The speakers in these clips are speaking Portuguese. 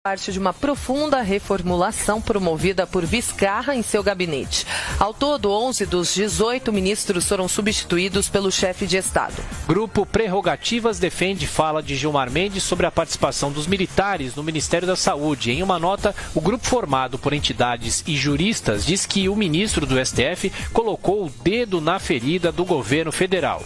parte de uma profunda reformulação promovida por Vizcarra em seu gabinete. Ao todo, 11 dos 18 ministros foram substituídos pelo chefe de Estado. Grupo Prerrogativas defende fala de Gilmar Mendes sobre a participação dos militares no Ministério da Saúde. Em uma nota, o grupo formado por entidades e juristas diz que o ministro do STF colocou o dedo na ferida do governo federal.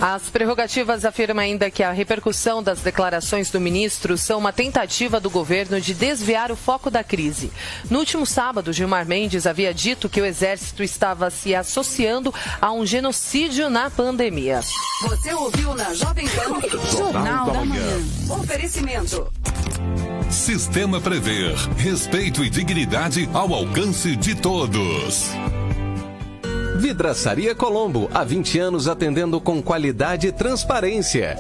As prerrogativas afirmam ainda que a repercussão das declarações do ministro são uma tentativa do governo de desviar o foco da crise. No último sábado, Gilmar Mendes havia dito que o Exército estava se associando a um genocídio na pandemia. Você ouviu na Jovem Pan Jornal da Manhã. Oferecimento. Sistema Prever. Respeito e dignidade ao alcance de todos. Vidraçaria Colombo, há 20 anos atendendo com qualidade e transparência.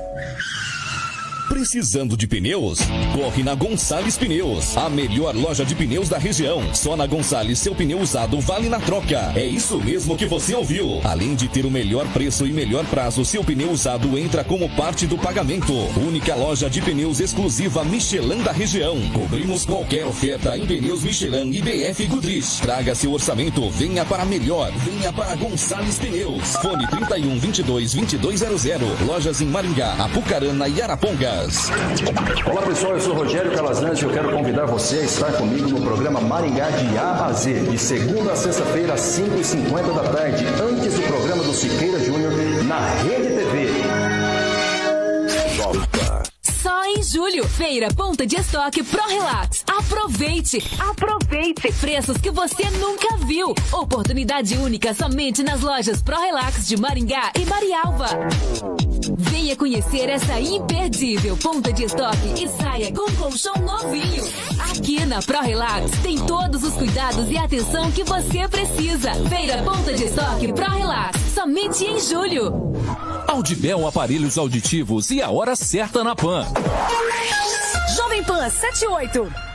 Precisando de pneus? Corre na Gonçalves Pneus, a melhor loja de pneus da região. Só na Gonçalves seu pneu usado vale na troca. É isso mesmo que você ouviu. Além de ter o melhor preço e melhor prazo, seu pneu usado entra como parte do pagamento. Única loja de pneus exclusiva Michelin da região. Cobrimos qualquer oferta em pneus Michelin e BF Goodrich. Traga seu orçamento, venha para melhor. Venha para Gonçalves Pneus. Fone 31 22 2200. Lojas em Maringá, Apucarana e Arapongas. Olá pessoal, eu sou Rogério Calazans e eu quero convidar você a estar comigo no programa Maringá de A a Z, de segunda a sexta-feira às 5h50 da tarde, antes do programa do Siqueira Júnior, na Rede TV. Só em julho, feira ponta de estoque ProRelax. Aproveite! Preços que você nunca viu. Oportunidade única somente nas lojas ProRelax de Maringá e Marialva. Venha conhecer essa imperdível ponta de estoque e saia com colchão novinho. Aqui na ProRelax tem todos os cuidados e atenção que você precisa. Feira ponta de estoque ProRelax, somente em julho. Audibel Aparelhos Auditivos e a hora certa na Pan. Jovem Pan 78.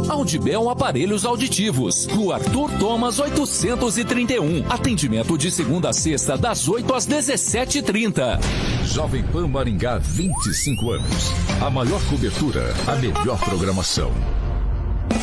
Audibel Aparelhos Auditivos, Rua Arthur Thomas 831. Atendimento de segunda a sexta, das 8 às 17h30. Jovem Pan Maringá, 25 anos. A maior cobertura, a melhor programação.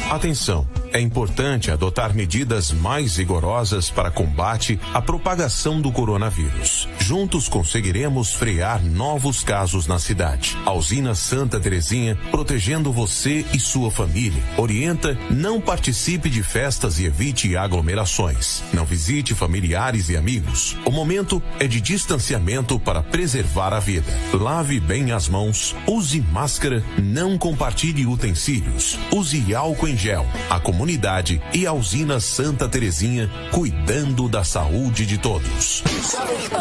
Atenção! É importante adotar medidas mais rigorosas para combate à propagação do coronavírus. Juntos conseguiremos frear novos casos na cidade. A usina Santa Terezinha, protegendo você e sua família. Orienta: não participe de festas e evite aglomerações. Não visite familiares e amigos. O momento é de distanciamento para preservar a vida. Lave bem as mãos, use máscara, não compartilhe utensílios, use álcool em gel. A comunidade e a usina Santa Terezinha, cuidando da saúde de todos.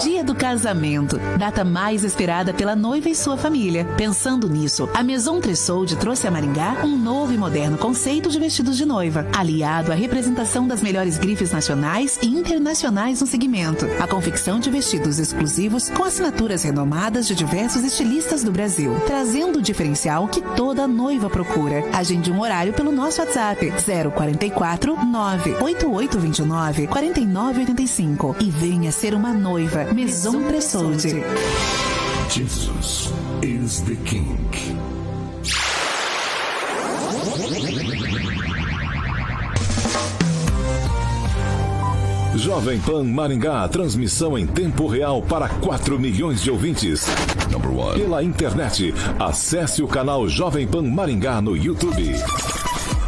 Dia do casamento, data mais esperada pela noiva e sua família. Pensando nisso, a Maison Tressolde trouxe a Maringá um novo e moderno conceito de vestidos de noiva, aliado à representação das melhores grifes nacionais e internacionais no segmento. A confecção de vestidos exclusivos com assinaturas renomadas de diversos estilistas do Brasil, trazendo o diferencial que toda noiva procura. Agende um horário pelo nosso WhatsApp 044 98829 4985 e venha ser uma noiva. Maison Tressolde. Jesus is the King. Jovem Pan Maringá, transmissão em tempo real para 4 milhões de ouvintes. Pela internet, acesse o canal Jovem Pan Maringá no YouTube.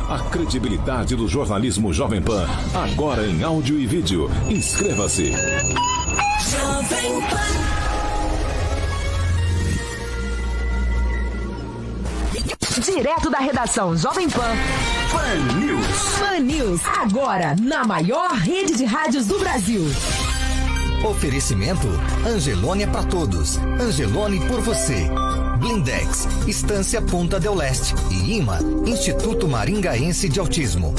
A credibilidade do jornalismo Jovem Pan, agora em áudio e vídeo. Inscreva-se. Jovem Pan. Direto da redação Jovem Pan. Pan News. Pan News, agora na maior rede de rádios do Brasil. Oferecimento: Angelone é para todos. Angelone por você. Blindex, Estância Punta del Leste e IMA, Instituto Maringaense de Autismo.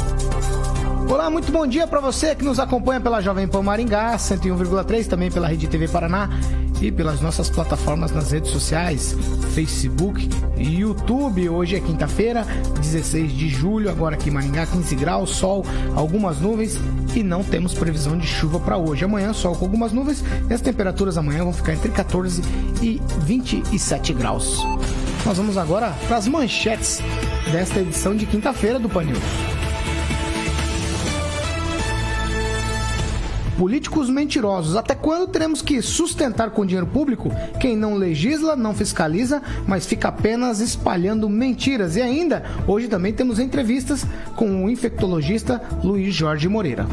Olá, muito bom dia para você que nos acompanha pela Jovem Pan Maringá, 101,3, também pela Rede TV Paraná e pelas nossas plataformas nas redes sociais, Facebook e YouTube. Hoje é quinta-feira, 16 de julho, agora aqui em Maringá, 15 graus, sol, algumas nuvens e não temos previsão de chuva para hoje. Amanhã, sol com algumas nuvens e as temperaturas amanhã vão ficar entre 14 e 27 graus. Nós vamos agora para as manchetes desta edição de quinta-feira do Pan News. Políticos mentirosos. Até quando teremos que sustentar com dinheiro público quem não legisla, não fiscaliza, mas fica apenas espalhando mentiras? E ainda, hoje também temos entrevistas com o infectologista Luiz Jorge Moreira.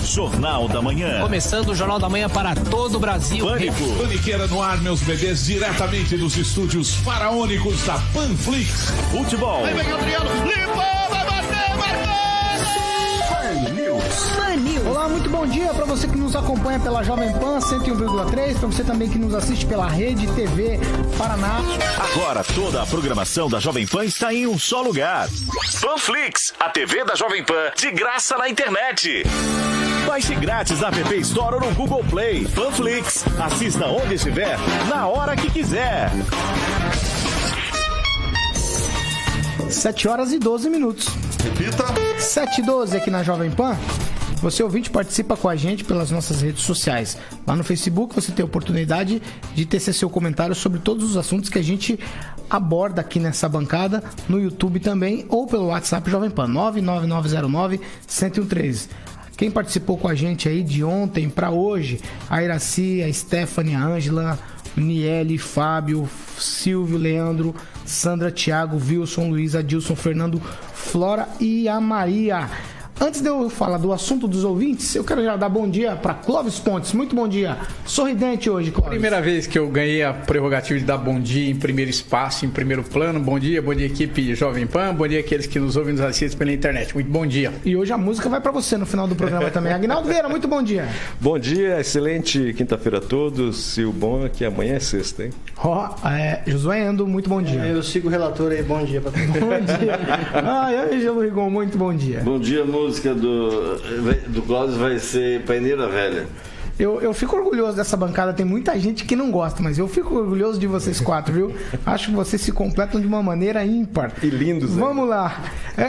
Jornal da Manhã. Começando o Jornal da Manhã para todo o Brasil. Pânico. Paniqueira no ar, meus bebês, diretamente dos estúdios faraônicos da Panflix. Futebol. Aí vem Adriano, limpou, vai bater, marcou! Pan News. Olá, muito bom dia para você que nos acompanha pela Jovem Pan 101,3, para você também que nos assiste pela Rede TV Paraná. Agora toda a programação da Jovem Pan está em um só lugar. Panflix, a TV da Jovem Pan, de graça na internet. Baixe grátis na App Store ou no Google Play. Panflix, assista onde estiver, na hora que quiser. 7 horas e 12 minutos. Repita. 7h12 aqui na Jovem Pan. Você, ouvinte, participa com a gente pelas nossas redes sociais. Lá no Facebook você tem a oportunidade de tecer seu comentário sobre todos os assuntos que a gente aborda aqui nessa bancada, no YouTube também, ou pelo WhatsApp Jovem Pan, 99909-1013. Quem participou com a gente aí de ontem para hoje, a Iraci, a Stephanie, a Ângela, o Niele, Fábio, Silvio, Leandro, Sandra, Thiago, Wilson, Luiz, Adilson, Fernando, Flora e a Maria. Antes de eu falar do assunto dos ouvintes, eu quero já dar bom dia para Clóvis Pontes. Muito bom dia. Sorridente hoje, Clóvis. Primeira vez que eu ganhei a prerrogativa de dar bom dia em primeiro espaço, em primeiro plano. Bom dia equipe Jovem Pan. Bom dia àqueles que nos ouvem e nos assistem pela internet. Muito bom dia. E hoje a música vai para você no final do programa também. Aguinaldo Vieira, muito bom dia. Bom dia, excelente quinta-feira a todos. E o bom é que amanhã é sexta, hein? Josué Endo, muito bom dia. Eu sigo o relator aí, bom dia para todos. Bom dia. Angelo Rigon, muito bom dia. Bom dia, a música do Cláudio vai ser Paineira Velha. Eu fico orgulhoso dessa bancada, tem muita gente que não gosta, mas eu fico orgulhoso de vocês quatro, viu? Acho que vocês se completam de uma maneira ímpar. E lindos, né? Vamos lá.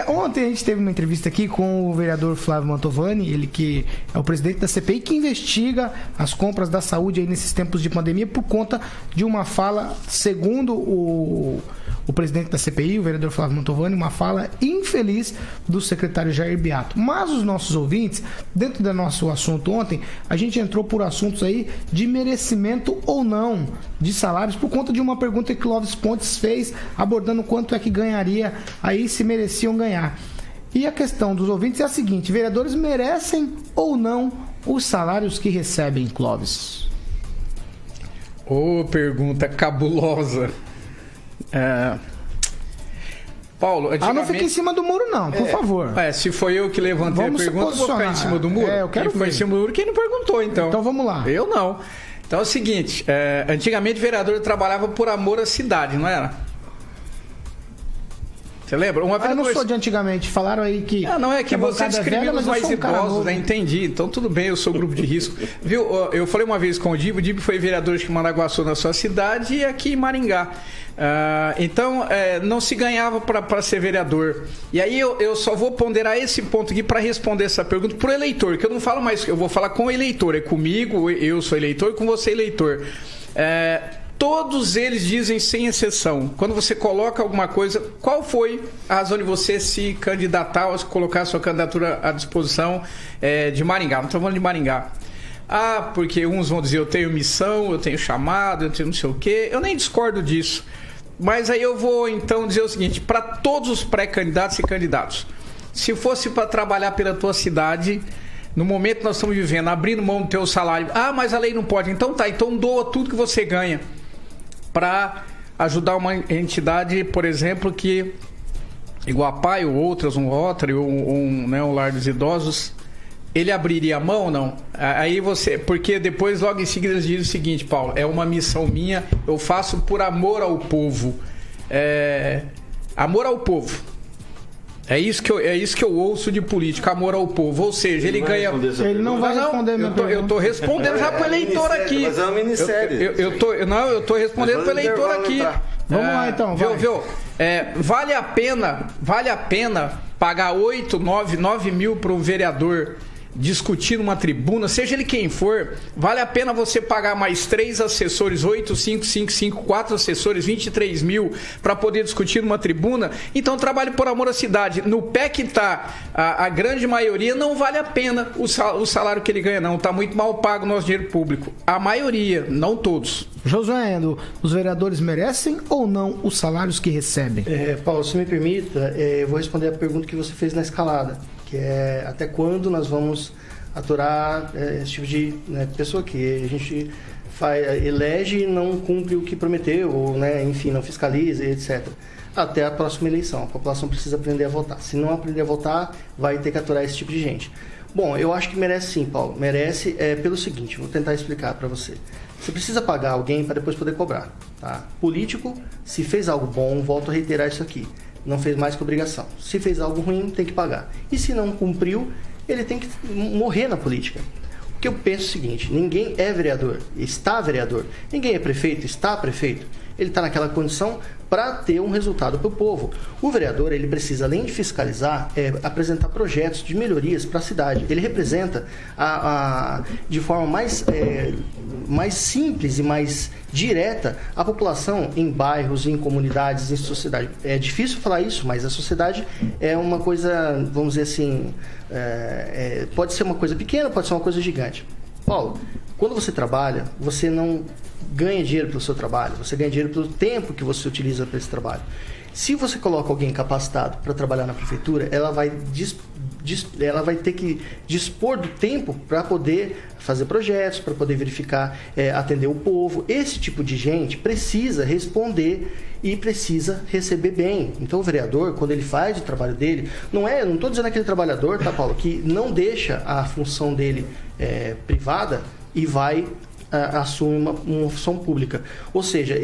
Ontem a gente teve uma entrevista aqui com o vereador Flávio Mantovani, ele que é o presidente da CPI, que investiga as compras da saúde aí nesses tempos de pandemia por conta de uma fala, segundo o presidente da CPI, o vereador Flávio Mantovani, uma fala infeliz do secretário Jair Beato. Mas os nossos ouvintes, dentro do nosso assunto ontem, a gente entrou por assuntos aí de merecimento ou não de salários por conta de uma pergunta que Clóvis Pontes fez, abordando quanto é que ganharia aí, se mereciam ganhar. E a questão dos ouvintes é a seguinte: vereadores merecem ou não os salários que recebem, Clóvis? Pergunta cabulosa. Paulo, não fica em cima do muro não, por favor. Se foi eu que levantei a pergunta, vou ficar em cima do muro? Eu quero ver. Em cima do muro, quem não perguntou, então? Então vamos lá. Eu não. Então é o seguinte, antigamente o vereador trabalhava por amor à cidade, não era? Você lembra? Eu não sou de antigamente, falaram aí que... Não é que você descreveu os mais idosos, né? Entendi, então tudo bem, eu sou grupo de risco. Viu, eu falei uma vez com o Dibo foi vereador de Mandaguaçu na sua cidade e aqui em Maringá. Então, não se ganhava para ser vereador. E aí eu só vou ponderar esse ponto aqui para responder essa pergunta pro eleitor, que eu não falo mais, eu vou falar com o eleitor, é comigo, eu sou eleitor, e com você eleitor. Todos eles dizem, sem exceção, quando você coloca alguma coisa, qual foi a razão de você se candidatar ou colocar a sua candidatura à disposição de Maringá? Não estou falando de Maringá. Porque uns vão dizer, eu tenho missão, eu tenho chamado, eu tenho não sei o quê. Eu nem discordo disso. Mas aí eu vou então dizer o seguinte, para todos os pré-candidatos e candidatos, se fosse para trabalhar pela tua cidade, no momento que nós estamos vivendo, abrindo mão do teu salário, mas a lei não pode, então doa tudo que você ganha para ajudar uma entidade, por exemplo, que igual a PAI ou outras, um Rotary ou um lar dos idosos, ele abriria a mão ou não? Aí porque depois logo em seguida eles dizem o seguinte, Paulo, é uma missão minha, eu faço por amor ao povo. Amor ao povo. É isso que eu ouço de política, amor ao povo. Ou seja, ele ganha... Ele não vai responder minha pergunta. Eu estou respondendo já para o eleitor aqui. Mas é um ministério. Eu estou respondendo para o eleitor aqui. Vamos lá então, viu? Vale a pena pagar 8, 9 mil para um vereador discutir numa tribuna, seja ele quem for, vale a pena você pagar mais 3 assessores, 8, 5, 5, 5, 4 assessores, 23 mil para poder discutir numa tribuna? Então trabalhe por amor à cidade. No pé que está a grande maioria, não vale a pena o salário que ele ganha, não. Está muito mal pago o nosso dinheiro público. A maioria, não todos. Josué, os vereadores merecem ou não os salários que recebem? Paulo, se me permita, eu vou responder a pergunta que você fez na escalada, que é até quando nós vamos aturar esse tipo de pessoa que a gente elege e não cumpre o que prometeu, ou, enfim, não fiscaliza, etc. Até a próxima eleição. A população precisa aprender a votar. Se não aprender a votar, vai ter que aturar esse tipo de gente. Bom, eu acho que merece sim, Paulo. Merece pelo seguinte, vou tentar explicar para você. Você precisa pagar alguém para depois poder cobrar. Tá? Político, se fez algo bom, volto a reiterar isso aqui. Não fez mais que obrigação. Se fez algo ruim, tem que pagar. E se não cumpriu, ele tem que morrer na política. O que eu penso é o seguinte, ninguém é vereador, está vereador. Ninguém é prefeito, está prefeito. Ele está naquela condição para ter um resultado para o povo. O vereador, ele precisa, além de fiscalizar, apresentar projetos de melhorias para a cidade. Ele representa de forma mais simples e mais direta a população em bairros, em comunidades, em sociedade. É difícil falar isso, mas a sociedade é uma coisa, vamos dizer assim, pode ser uma coisa pequena, pode ser uma coisa gigante. Paulo, quando você trabalha, você não ganha dinheiro pelo seu trabalho, você ganha dinheiro pelo tempo que você utiliza para esse trabalho. Se você coloca alguém capacitado para trabalhar na prefeitura, ela vai ter que dispor do tempo para poder fazer projetos, para poder verificar, atender o povo. Esse tipo de gente precisa responder e precisa receber bem. Então o vereador, quando ele faz o trabalho dele, não estou dizendo aquele trabalhador, tá, Paulo, que não deixa a função dele privada e vai assume uma função pública. Ou seja,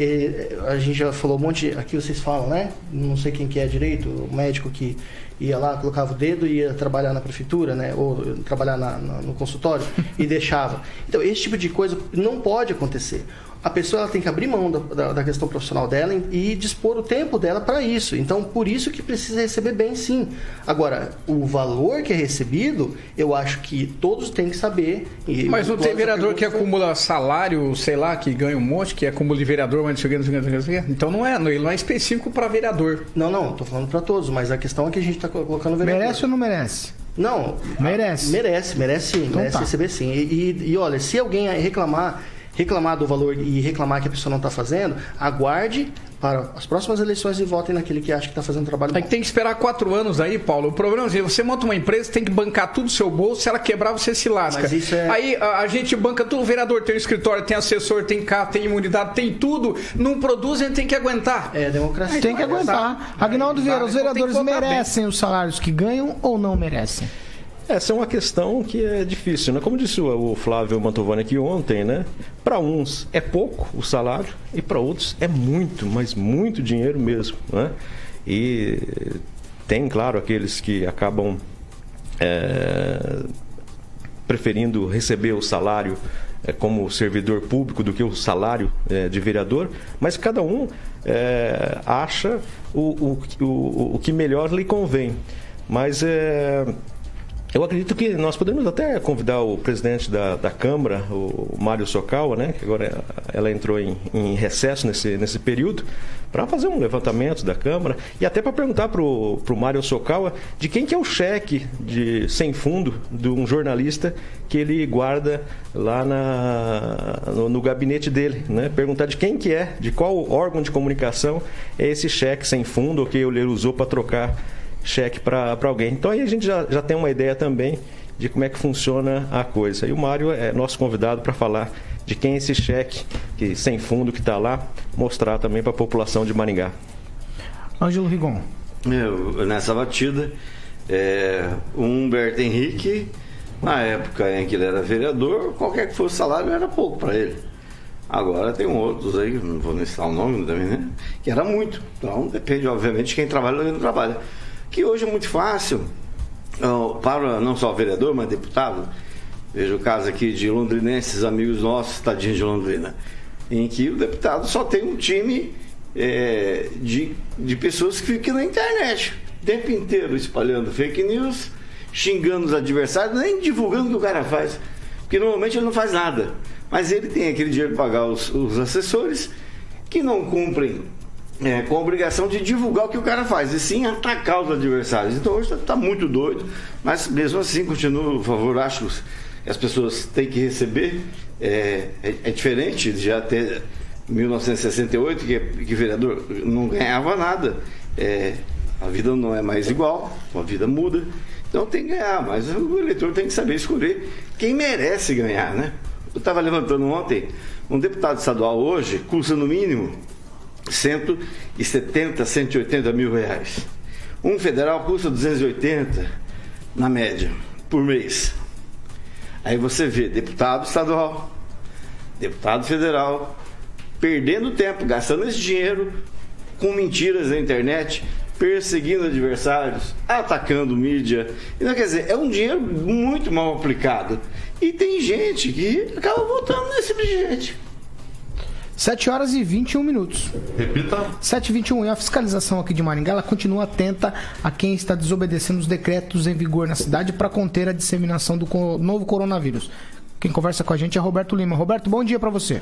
a gente já falou um monte, aqui vocês falam, né? Não sei quem que é direito, o médico que ia lá, colocava o dedo e ia trabalhar na prefeitura, né? Ou trabalhar no consultório e deixava. Então, esse tipo de coisa não pode acontecer. A pessoa ela tem que abrir mão da questão profissional dela e dispor o tempo dela para isso. Então, por isso que precisa receber bem, sim. Agora, o valor que é recebido, eu acho que todos têm que saber. Mas não tem vereador que acumula salário, sei lá, que ganha um monte, que acumula de vereador, mas não sei o. Então ele não é específico para vereador. Não, estou falando para todos, mas a questão é que a gente está colocando vereador. Merece ou não merece? Não. Merece. Merece sim, então merece receber sim. E olha, se alguém reclamar do valor e reclamar que a pessoa não está fazendo, aguarde para as próximas eleições e votem naquele que acha que está fazendo um trabalho bom. Tem que esperar 4 anos aí, Paulo. O problema é que você monta uma empresa, tem que bancar tudo do seu bolso, se ela quebrar, você se lasca. Mas isso Aí a gente banca tudo, o vereador tem um escritório, tem assessor, tem carro, tem imunidade, tem tudo, não produz, a gente tem que aguentar. É democracia. Tem que aguentar. Agnaldo Vieira, os vereadores merecem os salários que ganham ou não merecem? Essa é uma questão que é difícil, né? Como disse o Flávio Mantovani aqui ontem, né? Para uns é pouco o salário e para outros é muito, mas muito dinheiro mesmo, né? E tem, claro, aqueles que acabam preferindo receber o salário como servidor público do que o salário de vereador, mas cada um acha o que melhor lhe convém. Mas eu acredito que nós podemos até convidar o presidente da Câmara, o Mário Socal, né, que agora ela entrou em recesso nesse período, para fazer um levantamento da Câmara e até para perguntar para o Mário Socal de quem que é o cheque sem fundo de um jornalista que ele guarda lá no gabinete dele, né? Perguntar de quem que é, de qual órgão de comunicação é esse cheque sem fundo que ele usou para trocar cheque para alguém. Então aí a gente já tem uma ideia também de como é que funciona a coisa. E o Mário é nosso convidado para falar de quem é esse cheque sem fundo que está lá, mostrar também para a população de Maringá. Ângelo Rigon. Nessa batida, o Humberto Henrique, na época em que ele era vereador, qualquer que fosse o salário era pouco para ele. Agora tem outros aí, não vou nem citar o nome também, né? Que era muito. Então depende, obviamente, de quem trabalha ou quem não trabalha. Que hoje é muito fácil para não só vereador, mas deputado. Veja o caso aqui de londrinenses, amigos nossos, tadinhos de Londrina, em que o deputado só tem um time de pessoas que ficam na internet o tempo inteiro espalhando fake news xingando os adversários, nem divulgando o que o cara faz. Porque normalmente ele não faz nada. Mas ele tem aquele dinheiro para pagar os assessores que não cumprem com a obrigação de divulgar o que o cara faz, e sim atacar os adversários. Então hoje está muito doido, mas mesmo assim continuo, por favor, acho que as pessoas têm que receber. É diferente de já ter 1968, que vereador não ganhava nada. A vida não é mais igual, a vida muda, então tem que ganhar, mas o eleitor tem que saber escolher quem merece ganhar, né? Eu estava levantando ontem, um deputado estadual hoje custa no mínimo 170, 180 mil reais. Um federal custa 280 na média por mês. Aí você vê deputado estadual, deputado federal perdendo tempo, gastando esse dinheiro com mentiras na internet, perseguindo adversários, atacando mídia. Então, quer dizer, é um dinheiro muito mal aplicado. E tem gente que acaba votando nesse tipo de gente. 7 horas e 21 minutos. Repita. 7h21. E a fiscalização aqui de Maringá, ela continua atenta a quem está desobedecendo os decretos em vigor na cidade para conter a disseminação do novo coronavírus. Quem conversa com a gente é Roberto Lima. Roberto, bom dia para você.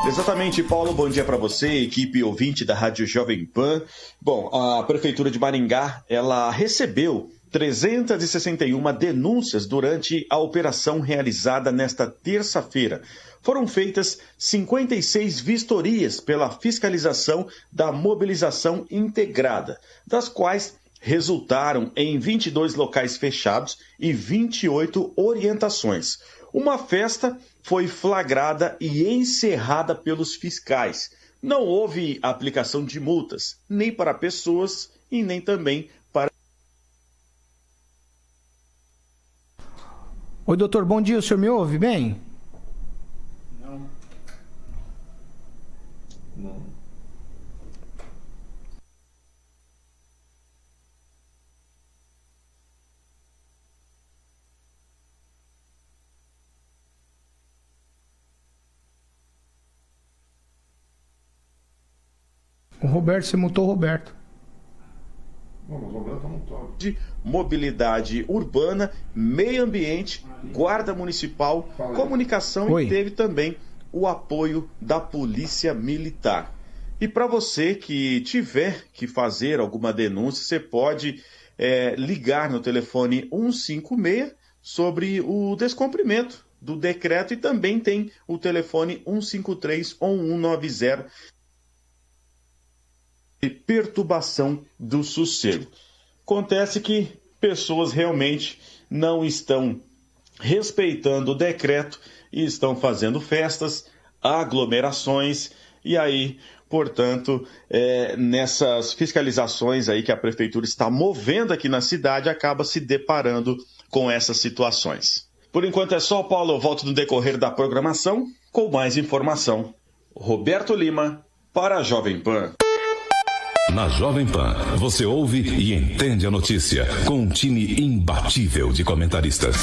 Exatamente, Paulo, bom dia para você, equipe ouvinte da Rádio Jovem Pan. Bom, a Prefeitura de Maringá, ela recebeu 361 denúncias durante a operação realizada nesta terça-feira. Foram feitas 56 vistorias pela fiscalização da mobilização integrada, das quais resultaram em 22 locais fechados e 28 orientações. Uma festa foi flagrada e encerrada pelos fiscais. Não houve aplicação de multas, nem para pessoas e nem também para... Oi, doutor, bom dia, o senhor me ouve bem? Não. O Roberto, você mutou o Roberto. De mobilidade urbana, meio ambiente, guarda municipal, comunicação e teve também o apoio da Polícia Militar. E para você que tiver que fazer alguma denúncia, você pode ligar no telefone 156 sobre o descumprimento do decreto e também tem o telefone 153 ou 190 de perturbação do sossego. Acontece que pessoas realmente não estão respeitando o decreto e estão fazendo festas, aglomerações, e aí, portanto, nessas fiscalizações aí que a Prefeitura está movendo aqui na cidade, acaba se deparando com essas situações. Por enquanto é só, Paulo, eu volto no decorrer da programação com mais informação. Roberto Lima, para a Jovem Pan. Na Jovem Pan, você ouve e entende a notícia com um time imbatível de comentaristas.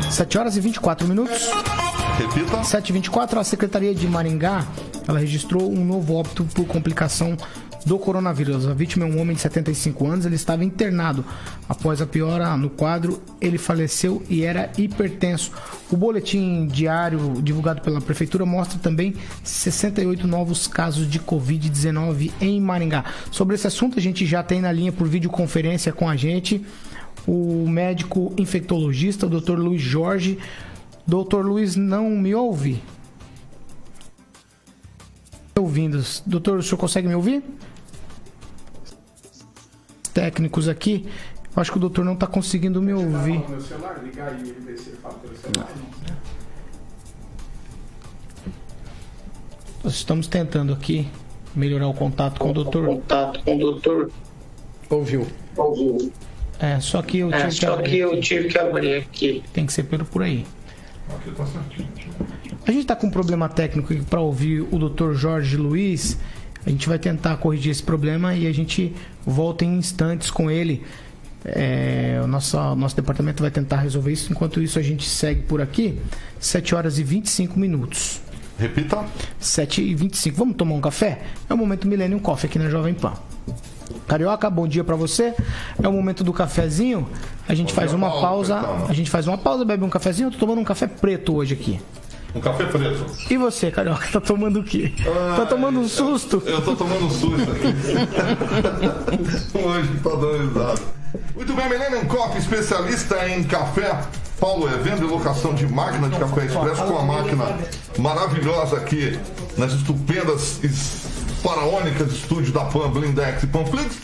7 horas e 24 minutos. Repita. 7h24, a Secretaria de Maringá, ela registrou um novo óbito por complicação do coronavírus. A vítima é um homem de 75 anos, ele estava internado. Após a piora no quadro, ele faleceu e era hipertenso. O boletim diário divulgado pela Prefeitura mostra também 68 novos casos de Covid-19 em Maringá. Sobre esse assunto, a gente já tem na linha por videoconferência com a gente o médico infectologista, o Dr. Luiz Jorge. Doutor Luiz, não me ouve? Ouvindo. Doutor, o senhor consegue me ouvir? Técnicos aqui, acho que o doutor não está conseguindo me ouvir. Nós estamos tentando aqui melhorar o contato com o doutor. Ouviu. Só que eu tive que abrir aqui. Tem que ser por aí. A gente está com um problema técnico aqui para ouvir o Dr. Jorge Luiz. A gente vai tentar corrigir esse problema e a gente volta em instantes com ele. O nosso departamento vai tentar resolver isso. Enquanto isso, a gente segue por aqui. 7 horas e 25 minutos. Repita. 7h25. Vamos tomar um café? É o Momento Millennium Coffee aqui na Jovem Pan. Carioca, bom dia pra você. É o momento do cafezinho. A gente faz uma pausa. A gente faz uma pausa, bebe um cafezinho. Eu tô tomando um café preto hoje aqui. Um café preto. E você, Carioca, tá tomando o quê? Tá tomando um susto? Eu tô tomando um susto aqui. Hoje tô dando risada. Muito bem, Millennium Coffee, especialista em café. Paulo, é venda e locação de máquina de café expresso com a máquina maravilhosa aqui nas estupendas e faraônicas estúdios da Pan, Blindex e Panflix.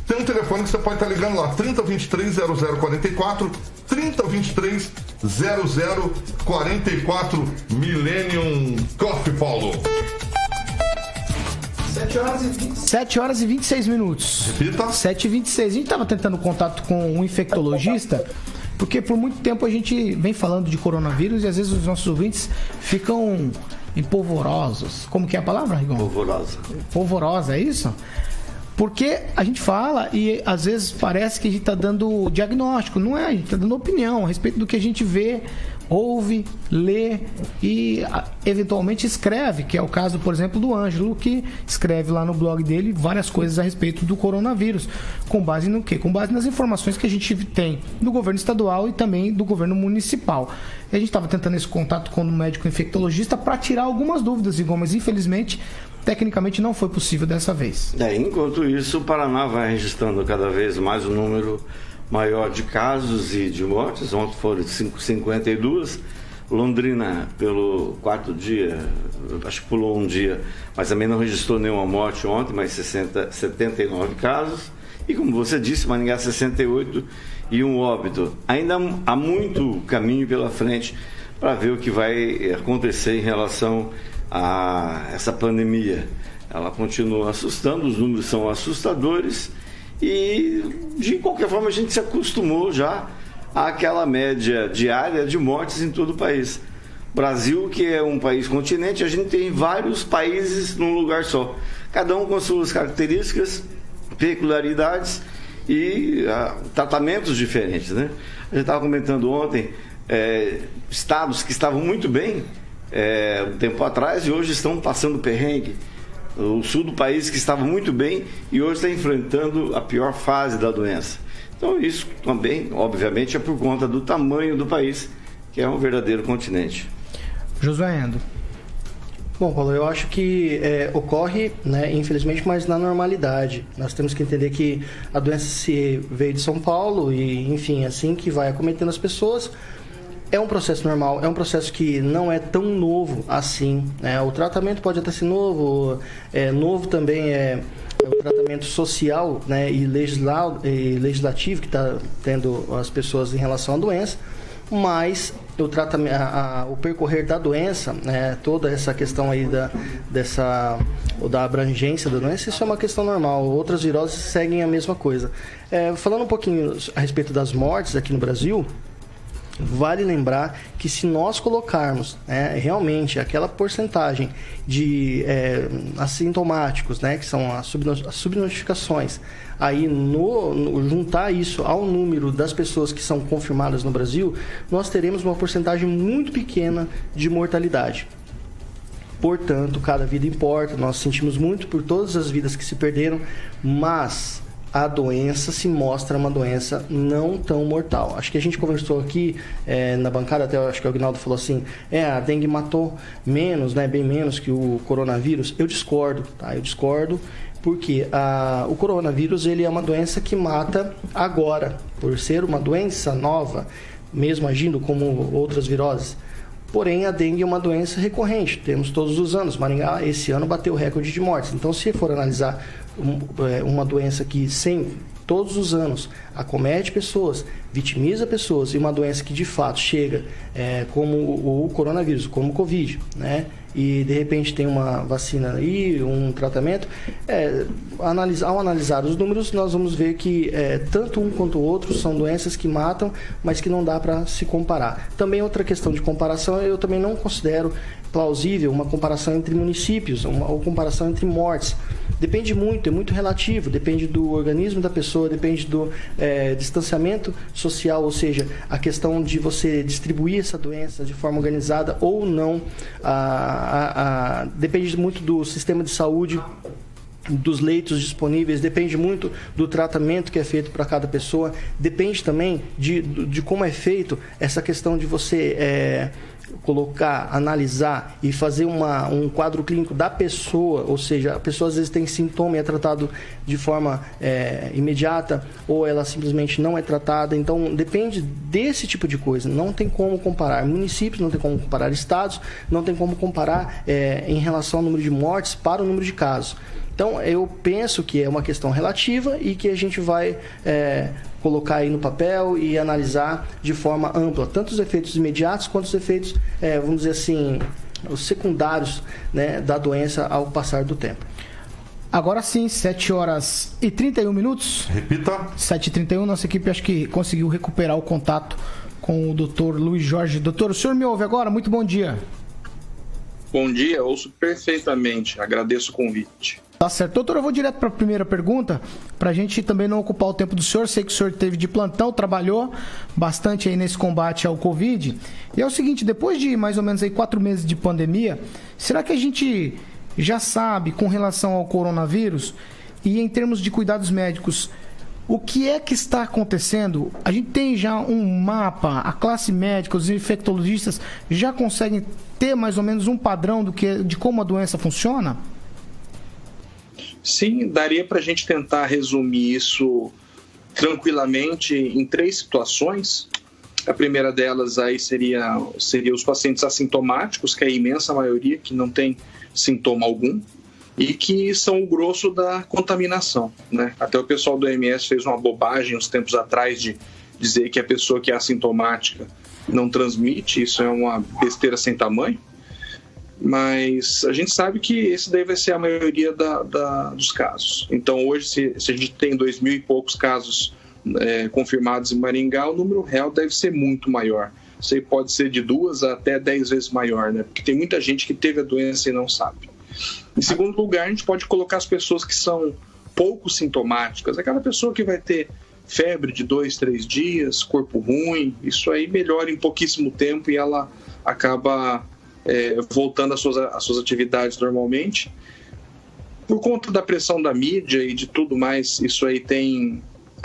Tem um telefone que você pode estar ligando lá, 3023-0044, 3023-0044, Millennium Coffee, Paulo. 7 horas e 26 minutos. Repita. 7h26. A gente estava tentando contato com um infectologista, porque por muito tempo a gente vem falando de coronavírus e às vezes os nossos ouvintes ficam empolvorosos. Como que é a palavra, Rigon? Polvorosa. Polvorosa, é isso? Porque a gente fala e às vezes parece que a gente está dando diagnóstico. Não é, a gente está dando opinião a respeito do que a gente vê, ouve, lê e eventualmente escreve, que é o caso, por exemplo, do Ângelo, que escreve lá no blog dele várias coisas a respeito do coronavírus. Com base no quê? Com base nas informações que a gente tem do governo estadual e também do governo municipal. E a gente estava tentando esse contato com o médico infectologista para tirar algumas dúvidas, Igor, mas infelizmente tecnicamente não foi possível dessa vez. Enquanto isso, o Paraná vai registrando cada vez mais um número maior de casos e de mortes. Ontem foram 52. Londrina, pelo quarto dia, acho que pulou um dia, mas também não registrou nenhuma morte ontem, mas 79 casos. E como você disse, Maringá 68 e um óbito. Ainda há muito caminho pela frente para ver o que vai acontecer em relação a essa pandemia. Ela continua assustando, os números são assustadores e de qualquer forma a gente se acostumou já àquela média diária de mortes em todo o país. Brasil, que é um país continente, a gente tem vários países num lugar só, cada um com suas características, peculiaridades e tratamentos diferentes, né? A gente estava comentando ontem estados que estavam muito bem um tempo atrás e hoje estão passando perrengue. O sul do país que estava muito bem e hoje está enfrentando a pior fase da doença. Então isso também, obviamente, é por conta do tamanho do país, que é um verdadeiro continente. Josué Endo. Bom, Paulo, eu acho que ocorre, né, infelizmente, mas na normalidade. Nós temos que entender que a doença veio de São Paulo e, enfim, assim que vai acometendo as pessoas. É um processo normal, é um processo que não é tão novo assim, né? O tratamento pode até ser novo, novo também é o tratamento social, né, e legislativo que está tendo as pessoas em relação à doença, mas o tratamento, o percorrer da doença, né, toda essa questão aí da abrangência da doença, isso é uma questão normal. Outras viroses seguem a mesma coisa. Falando um pouquinho a respeito das mortes aqui no Brasil, vale lembrar que se nós colocarmos realmente aquela porcentagem de assintomáticos, né, que são as subnotificações, aí juntar isso ao número das pessoas que são confirmadas no Brasil, nós teremos uma porcentagem muito pequena de mortalidade. Portanto, cada vida importa, nós sentimos muito por todas as vidas que se perderam, mas a doença se mostra uma doença não tão mortal. Acho que a gente conversou aqui na bancada, até acho que o Aguinaldo falou assim, a dengue matou menos, né, bem menos que o coronavírus. Eu discordo, tá? Eu discordo porque o coronavírus ele é uma doença que mata agora, por ser uma doença nova, mesmo agindo como outras viroses. Porém, a dengue é uma doença recorrente, temos todos os anos. Maringá, esse ano, bateu o recorde de mortes. Então, se for analisar uma doença que todos os anos acomete pessoas, vitimiza pessoas, e uma doença que de fato chega como o coronavírus, como o Covid, né? E de repente tem uma vacina e um tratamento, ao analisar os números, nós vamos ver que tanto um quanto o outro são doenças que matam, mas que não dá para se comparar. Também outra questão de comparação, eu também não considero plausível uma comparação entre municípios, ou comparação entre mortes. Depende muito, é muito relativo, depende do organismo da pessoa, depende do distanciamento social, ou seja, a questão de você distribuir essa doença de forma organizada ou não, depende muito do sistema de saúde. dos leitos disponíveis, depende muito do tratamento que é feito para cada pessoa, depende também de como é feito essa questão de você colocar, analisar e fazer um quadro clínico da pessoa, ou seja, a pessoa às vezes tem sintoma e é tratado de forma imediata, ou ela simplesmente não é tratada. Então depende desse tipo de coisa, não tem como comparar municípios, não tem como comparar estados, não tem como comparar em relação ao número de mortes para o número de casos. Então eu penso que é uma questão relativa e que a gente vai colocar aí no papel e analisar de forma ampla, tanto os efeitos imediatos quanto os efeitos, vamos dizer assim, os secundários, né, da doença ao passar do tempo. Agora sim, 7h31. Repita. 7h31, nossa equipe acho que conseguiu recuperar o contato com o Dr. Luiz Jorge. Doutor, o senhor me ouve agora? Muito bom dia. Bom dia, ouço perfeitamente, agradeço o convite. Tá certo. Doutor, eu vou direto para a primeira pergunta, para a gente também não ocupar o tempo do senhor. Sei que o senhor teve de plantão, trabalhou bastante aí nesse combate ao Covid. E é o seguinte, depois de mais ou menos aí 4 meses de pandemia, será que a gente já sabe com relação ao coronavírus e em termos de cuidados médicos, o que é que está acontecendo? A gente tem já um mapa, a classe médica, os infectologistas já conseguem ter mais ou menos um padrão de como a doença funciona? Sim, daria para a gente tentar resumir isso tranquilamente em 3 situações. A primeira delas aí seria os pacientes assintomáticos, que é a imensa maioria, que não tem sintoma algum e que são o grosso da contaminação, né? Até o pessoal do OMS fez uma bobagem uns tempos atrás de dizer que a pessoa que é assintomática não transmite, isso é uma besteira sem tamanho. Mas a gente sabe que esse daí vai ser a maioria dos casos. Então hoje, se a gente tem 2.000 e poucos casos confirmados em Maringá, o número real deve ser muito maior. Isso aí pode ser de 2 até 10 vezes maior, né? Porque tem muita gente que teve a doença e não sabe. Em segundo lugar, a gente pode colocar as pessoas que são pouco sintomáticas, aquela pessoa que vai ter febre de 2, 3 dias, corpo ruim, isso aí melhora em pouquíssimo tempo e ela acaba voltando às suas atividades normalmente. Por conta da pressão da mídia e de tudo mais, isso aí tem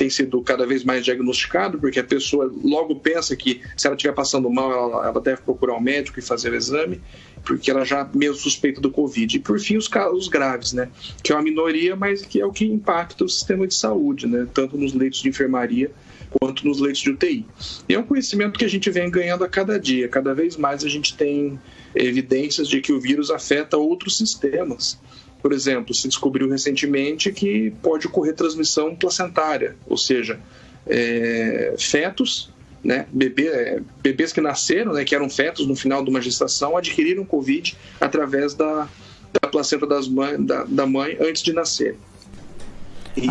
sido cada vez mais diagnosticado, porque a pessoa logo pensa que se ela estiver passando mal, ela deve procurar um médico e fazer o exame, porque ela já mesmo suspeita do Covid. E por fim, os casos graves, né? Que é uma minoria, mas que é o que impacta o sistema de saúde, né? Tanto nos leitos de enfermaria quanto nos leitos de UTI. E é um conhecimento que a gente vem ganhando a cada dia. Cada vez mais a gente tem evidências de que o vírus afeta outros sistemas. Por exemplo, se descobriu recentemente que pode ocorrer transmissão placentária, ou seja, fetos, né, bebês que nasceram, né, que eram fetos no final de uma gestação, adquiriram Covid através da placenta da mãe antes de nascer. E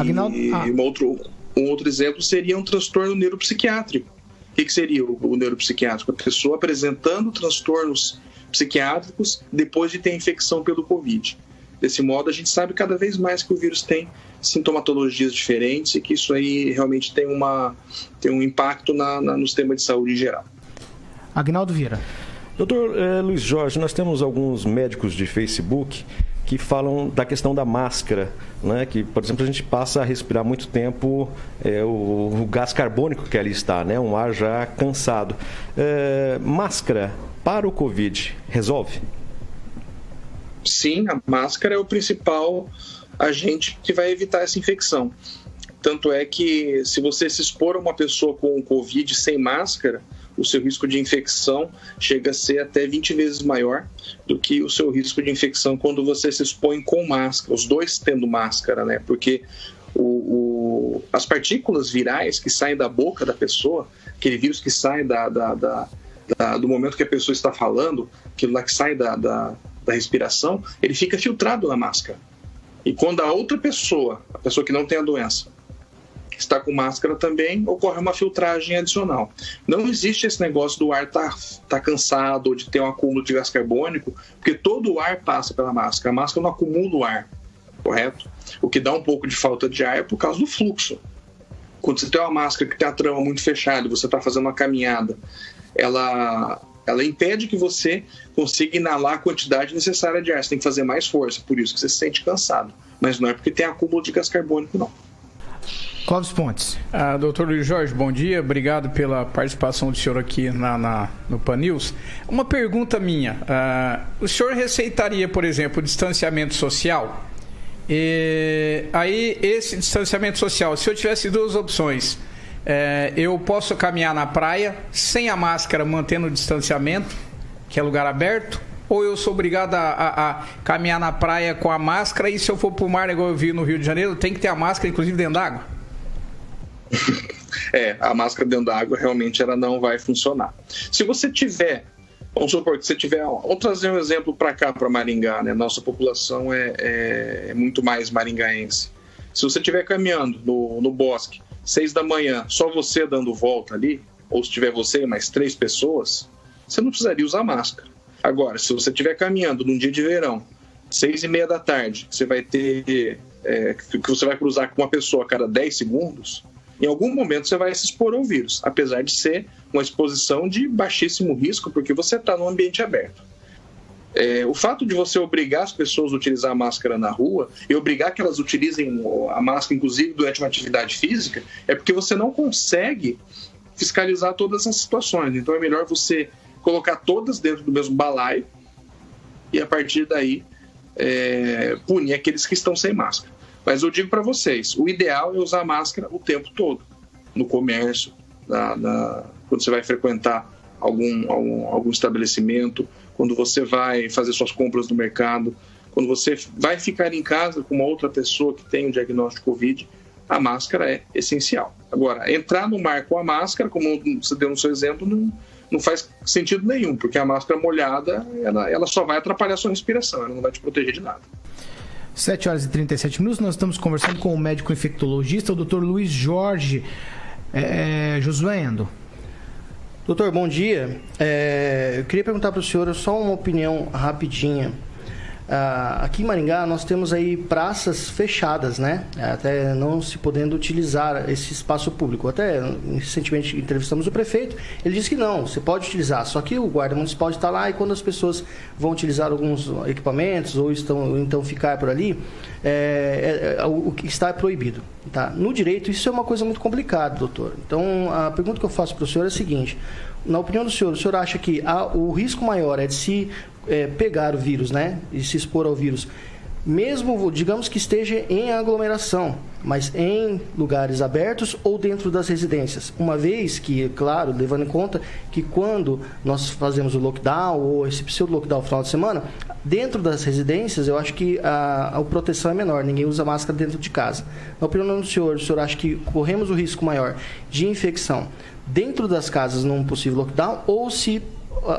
um outro exemplo seria um transtorno neuropsiquiátrico. O que seria o neuropsiquiátrico? A pessoa apresentando transtornos psiquiátricos depois de ter infecção pelo Covid. Desse modo, a gente sabe cada vez mais que o vírus tem sintomatologias diferentes e que isso aí realmente tem um impacto no sistema de saúde em geral. Agnaldo Vieira. Doutor Luiz Jorge, nós temos alguns médicos de Facebook que falam da questão da máscara, né? Que, por exemplo, a gente passa a respirar muito tempo o gás carbônico que ali está, né? Um ar já cansado. Máscara para o Covid resolve? Sim, a máscara é o principal agente que vai evitar essa infecção. Tanto é que se você se expor a uma pessoa com Covid sem máscara, o seu risco de infecção chega a ser até 20 vezes maior do que o seu risco de infecção quando você se expõe com máscara, os dois tendo máscara, né? Porque as partículas virais que saem da boca da pessoa, aquele vírus que sai do momento que a pessoa está falando, aquilo lá que sai da respiração, ele fica filtrado na máscara. E quando a outra pessoa, a pessoa que não tem a doença, está com máscara também, ocorre uma filtragem adicional. Não existe esse negócio do ar tá cansado ou de ter um acúmulo de gás carbônico, porque todo o ar passa pela máscara. A máscara não acumula o ar, correto? O que dá um pouco de falta de ar é por causa do fluxo. Quando você tem uma máscara que tem a trama muito fechada e você está fazendo uma caminhada, ela Ela impede que você consiga inalar a quantidade necessária de ar. Você tem que fazer mais força, por isso que você se sente cansado. Mas não é porque tem acúmulo de gás carbônico, não. Clóvis Pontes. Doutor Luiz Jorge, bom dia. Obrigado pela participação do senhor aqui no Pan News. Uma pergunta minha. O senhor receitaria, por exemplo, o distanciamento social? Aí, esse distanciamento social, se eu tivesse duas opções, eu posso caminhar na praia sem a máscara, mantendo o distanciamento, que é lugar aberto, ou eu sou obrigado a caminhar na praia com a máscara, e se eu for para o mar, igual eu vi no Rio de Janeiro, tem que ter a máscara, inclusive dentro d'água? A máscara dentro d'água realmente ela não vai funcionar. Se você tiver, vamos supor que você tiver, vamos trazer um exemplo para cá, para Maringá, né? Nossa população é muito mais maringaense. Se você estiver caminhando no bosque, 6 da manhã, só você dando volta ali, ou se tiver você e mais 3 pessoas, você não precisaria usar máscara. Agora, se você estiver caminhando num dia de verão, 6:30 da tarde, você vai ter que você vai cruzar com uma pessoa a cada 10 segundos, em algum momento você vai se expor ao vírus, apesar de ser uma exposição de baixíssimo risco, porque você está num ambiente aberto. O fato de você obrigar as pessoas a utilizar a máscara na rua e obrigar que elas utilizem a máscara, inclusive durante uma atividade física, é porque você não consegue fiscalizar todas as situações. Então é melhor você colocar todas dentro do mesmo balaio e a partir daí punir aqueles que estão sem máscara. Mas eu digo para vocês, o ideal é usar máscara o tempo todo, no comércio, quando você vai frequentar algum estabelecimento, quando você vai fazer suas compras no mercado, quando você vai ficar em casa com uma outra pessoa que tem um diagnóstico de Covid, a máscara é essencial. Agora, entrar no mar com a máscara, como você deu no seu exemplo, não faz sentido nenhum, porque a máscara molhada, ela só vai atrapalhar a sua respiração, ela não vai te proteger de nada. 7h37, nós estamos conversando com o médico infectologista, o Dr. Luiz Jorge Josué Endo. Doutor, bom dia. Eu queria perguntar para o senhor só uma opinião rapidinha. Aqui em Maringá nós temos aí praças fechadas, né? Até não se podendo utilizar esse espaço público. Até recentemente entrevistamos o prefeito, ele disse que não, você pode utilizar, só que o guarda municipal está lá e quando as pessoas vão utilizar alguns equipamentos ou então ficar por ali, o que está é proibido. Tá? No direito isso é uma coisa muito complicada, doutor. Então a pergunta que eu faço para o senhor é a seguinte: na opinião do senhor acha que o risco maior é de se pegar o vírus, né, e se expor ao vírus, mesmo, digamos que esteja em aglomeração, mas em lugares abertos ou dentro das residências? Uma vez que, claro, levando em conta que quando nós fazemos o lockdown ou esse pseudo-lockdown no final de semana, dentro das residências, eu acho que a proteção é menor, ninguém usa máscara dentro de casa. Na opinião do senhor, o senhor acha que corremos o risco maior de infecção dentro das casas num possível lockdown ou se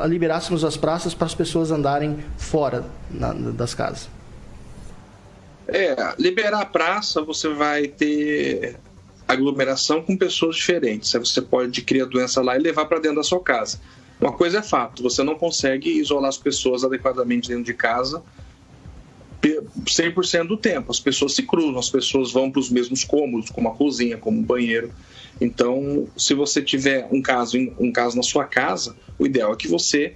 liberássemos as praças para as pessoas andarem fora das casas? Liberar a praça, você vai ter aglomeração com pessoas diferentes. Aí você pode adquirir a doença lá e levar para dentro da sua casa. Uma coisa é fato, você não consegue isolar as pessoas adequadamente dentro de casa 100% do tempo. As pessoas se cruzam, as pessoas vão para os mesmos cômodos, como a cozinha, como o banheiro. Então, se você tiver um caso na sua casa, o ideal é que você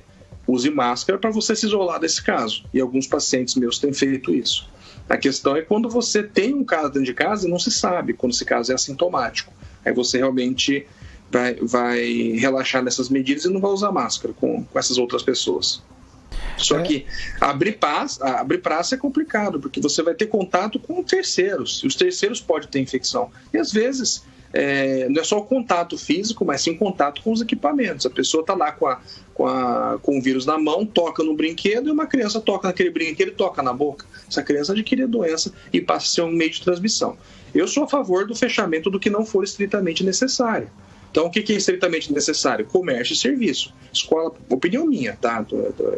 use máscara para você se isolar desse caso. E alguns pacientes meus têm feito isso. A questão é quando você tem um caso dentro de casa e não se sabe, quando esse caso é assintomático. Aí você realmente vai relaxar nessas medidas e não vai usar máscara com essas outras pessoas. Só que abrir praça é complicado, porque você vai ter contato com terceiros, e os terceiros podem ter infecção. E às vezes não é só o contato físico, mas sim o contato com os equipamentos. A pessoa está lá com o vírus na mão, toca no brinquedo, e uma criança toca naquele brinquedo e toca na boca. Essa criança adquire a doença e passa a ser um meio de transmissão. Eu sou a favor do fechamento do que não for estritamente necessário. Então, o que é estritamente necessário? Comércio e serviço. Escola, opinião minha, tá?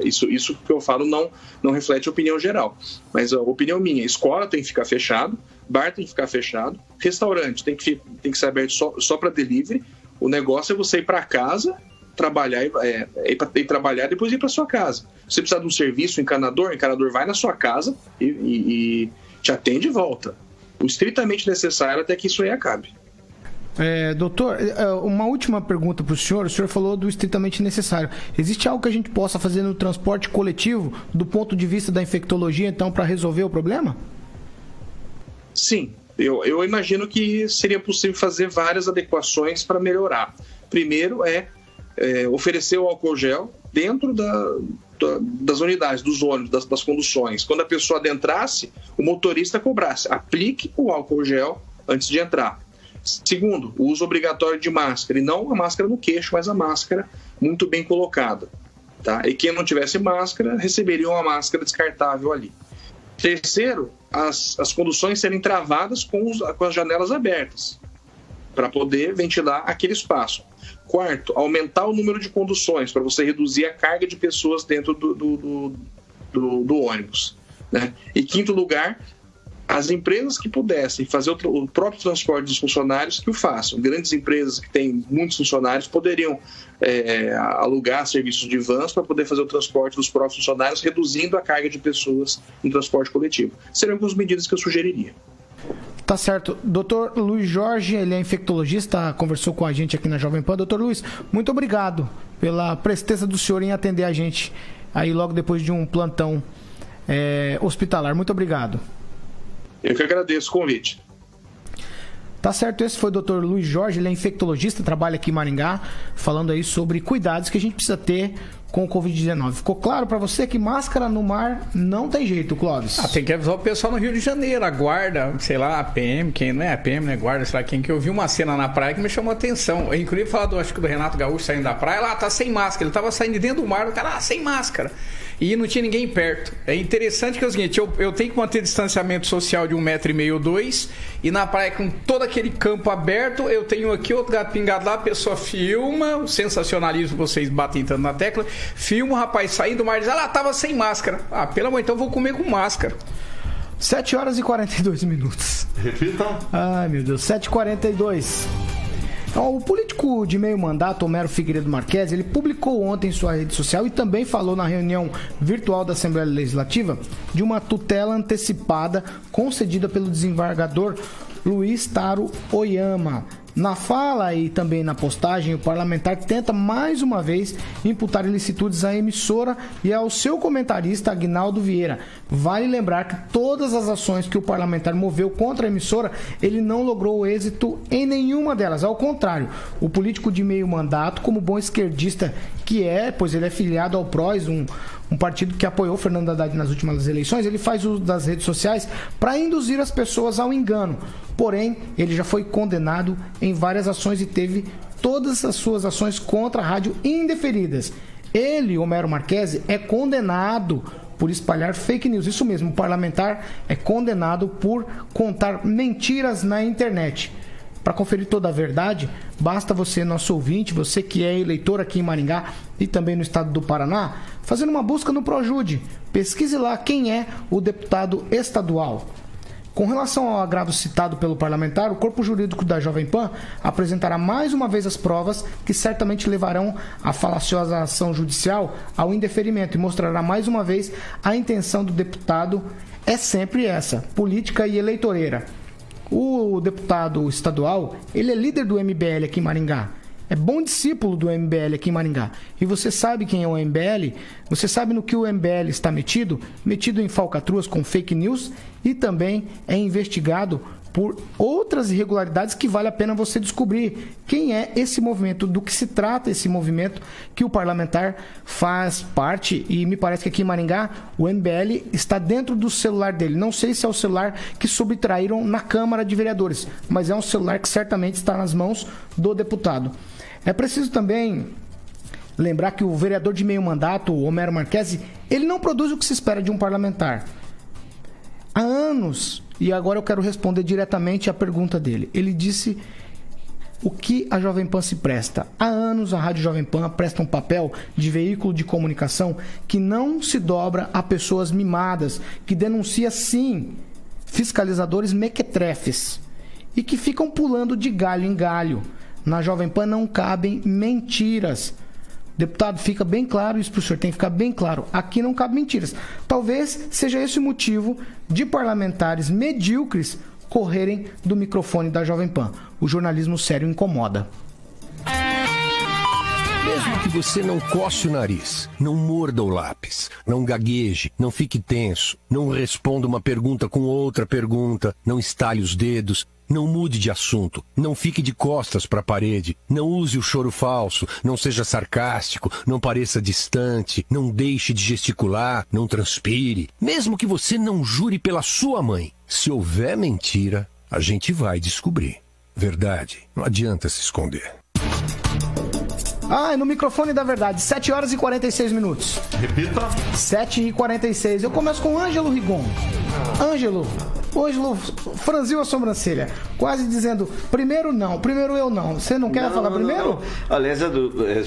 Isso que eu falo não reflete a opinião geral. Mas a opinião minha, escola tem que ficar fechado, bar tem que ficar fechado, restaurante tem que ser aberto só para delivery. O negócio é você ir para casa, trabalhar e trabalhar, depois ir para sua casa. Se você precisar de um serviço, o encanador vai na sua casa e te atende e volta. O estritamente necessário até que isso aí acabe. Doutor, uma última pergunta para o senhor. O senhor falou do estritamente necessário. Existe algo que a gente possa fazer no transporte coletivo, do ponto de vista da infectologia, então, para resolver o problema? Sim, eu imagino que seria possível fazer várias adequações para melhorar. Primeiro oferecer o álcool gel dentro das unidades, dos ônibus, das conduções. Quando a pessoa adentrasse, o motorista cobrasse. Aplique o álcool gel antes de entrar. Segundo, o uso obrigatório de máscara, e não a máscara no queixo, mas a máscara muito bem colocada. Tá? E quem não tivesse máscara, receberia uma máscara descartável ali. Terceiro, as conduções serem travadas com as janelas abertas, para poder ventilar aquele espaço. Quarto, aumentar o número de conduções, para você reduzir a carga de pessoas dentro do ônibus. Né? E quinto lugar, as empresas que pudessem fazer o próprio transporte dos funcionários, que o façam. Grandes empresas que têm muitos funcionários poderiam alugar serviços de vans para poder fazer o transporte dos próprios funcionários, reduzindo a carga de pessoas no transporte coletivo. Seriam algumas medidas que eu sugeriria. Tá certo. Doutor Luiz Jorge, ele é infectologista, conversou com a gente aqui na Jovem Pan. Doutor Luiz, muito obrigado pela presteza do senhor em atender a gente aí logo depois de um plantão hospitalar. Muito obrigado. Eu que agradeço o convite. Tá certo, esse foi o Dr. Luiz Jorge, ele é infectologista, trabalha aqui em Maringá, falando aí sobre cuidados que a gente precisa ter com o Covid-19. Ficou claro pra você que máscara no mar não tem jeito, Clóvis? Tem que avisar o pessoal no Rio de Janeiro, a guarda, sei lá, a PM, quem não é a PM, né, guarda, sei lá quem, que eu vi uma cena na praia que me chamou a atenção. Eu, inclusive, falar acho que do Renato Gaúcho saindo da praia, lá tá sem máscara, ele tava saindo dentro do mar, o cara sem máscara. E não tinha ninguém perto. É interessante que é o seguinte, eu tenho que manter distanciamento social de 1,5 m, 2 m, e na praia com todo aquele campo aberto, eu tenho aqui outro gato pingado lá, a pessoa filma, o sensacionalismo, vocês batem tanto na tecla, filma o rapaz saindo do mar e diz, tava sem máscara. Pelo amor, então eu vou comer com máscara. 7h42. Repita. Ai, meu Deus, 7h42. Então, o político de meio mandato, Homero Figueiredo Marques, ele publicou ontem em sua rede social e também falou na reunião virtual da Assembleia Legislativa de uma tutela antecipada concedida pelo desembargador Luiz Taro Oyama. Na fala e também na postagem, o parlamentar tenta mais uma vez imputar ilicitudes à emissora e ao seu comentarista Aguinaldo Vieira. Vale lembrar que todas as ações que o parlamentar moveu contra a emissora, ele não logrou êxito em nenhuma delas. Ao contrário, o político de meio mandato, como bom esquerdista que é, pois ele é filiado ao PROS, um partido que apoiou Fernando Haddad nas últimas eleições, ele faz uso das redes sociais para induzir as pessoas ao engano. Porém, ele já foi condenado em várias ações e teve todas as suas ações contra a rádio indeferidas. Ele, Homero Marques, é condenado por espalhar fake news. Isso mesmo, o parlamentar é condenado por contar mentiras na internet. Para conferir toda a verdade, basta você, nosso ouvinte, você que é eleitor aqui em Maringá e também no estado do Paraná, fazendo uma busca no Projude. Pesquise lá quem é o deputado estadual. Com relação ao agravo citado pelo parlamentar, o corpo jurídico da Jovem Pan apresentará mais uma vez as provas que certamente levarão a falaciosa ação judicial ao indeferimento e mostrará mais uma vez a intenção do deputado é sempre essa, política e eleitoreira. O deputado estadual, ele é líder do MBL aqui em Maringá. É bom discípulo do MBL aqui em Maringá. E você sabe quem é o MBL? Você sabe no que o MBL está metido? Metido em falcatruas com fake news e também é investigado por outras irregularidades que vale a pena você descobrir quem é esse movimento, do que se trata esse movimento que o parlamentar faz parte, e me parece que aqui em Maringá o MBL está dentro do celular dele. Não sei se é o celular que subtraíram na Câmara de Vereadores, mas é um celular que certamente está nas mãos do deputado. É preciso também lembrar que o vereador de meio mandato, o Homero Marques, ele não produz o que se espera de um parlamentar. Há anos, e agora eu quero responder diretamente à pergunta dele. Ele disse o que a Jovem Pan se presta. Há anos a Rádio Jovem Pan presta um papel de veículo de comunicação que não se dobra a pessoas mimadas, que denuncia sim fiscalizadores mequetrefes e que ficam pulando de galho em galho. Na Jovem Pan não cabem mentiras. Deputado, fica bem claro isso para o senhor, tem que ficar bem claro. Aqui não cabe mentiras. Talvez seja esse o motivo de parlamentares medíocres correrem do microfone da Jovem Pan. O jornalismo sério incomoda. Mesmo que você não coce o nariz, não morda o lápis, não gagueje, não fique tenso, não responda uma pergunta com outra pergunta, não estale os dedos, não mude de assunto, não fique de costas para a parede, não use o choro falso, não seja sarcástico, não pareça distante, não deixe de gesticular, não transpire. Mesmo que você não jure pela sua mãe, se houver mentira, a gente vai descobrir. Verdade, não adianta se esconder. No microfone da verdade, 7 horas e 46 minutos. Repita. 7 e 46. Eu começo com Ângelo Rigon. Ângelo franziu a sobrancelha, quase dizendo, primeiro eu não. Você não quer falar primeiro? Não. Aliás,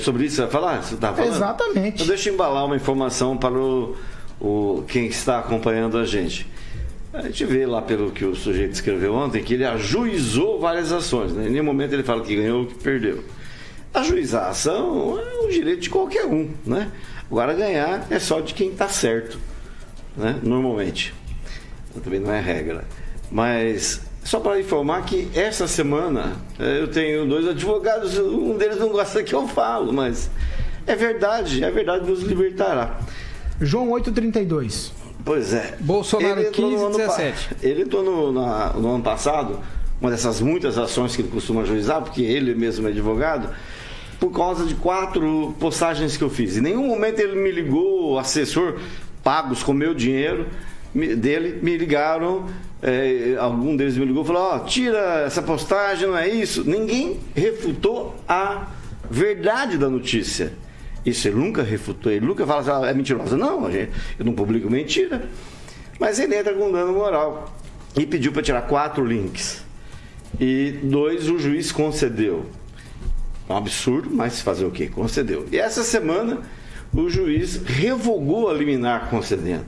sobre isso você vai falar? Você tá falando? Exatamente. Então deixa eu embalar uma informação para quem está acompanhando a gente. A gente vê lá pelo que o sujeito escreveu ontem que ele ajuizou várias ações, né? Em nenhum momento ele fala que ganhou ou que perdeu. Ajuizar a ação é um direito de qualquer um, né? Agora ganhar é só de quem está certo, né? Normalmente. Também não é regra. Mas só para informar que essa semana eu tenho 2 advogados, um deles não gosta que eu falo, mas é verdade nos libertará. João 8,32. Pois é. Bolsonaro 15,17. Ele entrou no ano passado, uma dessas muitas ações que ele costuma ajuizar, porque ele mesmo é advogado, por causa de 4 postagens que eu fiz. Em nenhum momento ele me ligou, o assessor, pagos com meu dinheiro, me ligaram, algum deles me ligou e falou, tira essa postagem, não é isso. Ninguém refutou a verdade da notícia. Isso ele nunca refutou, ele nunca fala assim, é mentirosa. Não, eu não publico mentira. Mas ele entra com dano moral e pediu para tirar 4 links. E 2 o juiz concedeu. É um absurdo, mas fazer o quê? Concedeu. E essa semana o juiz revogou a liminar concedendo.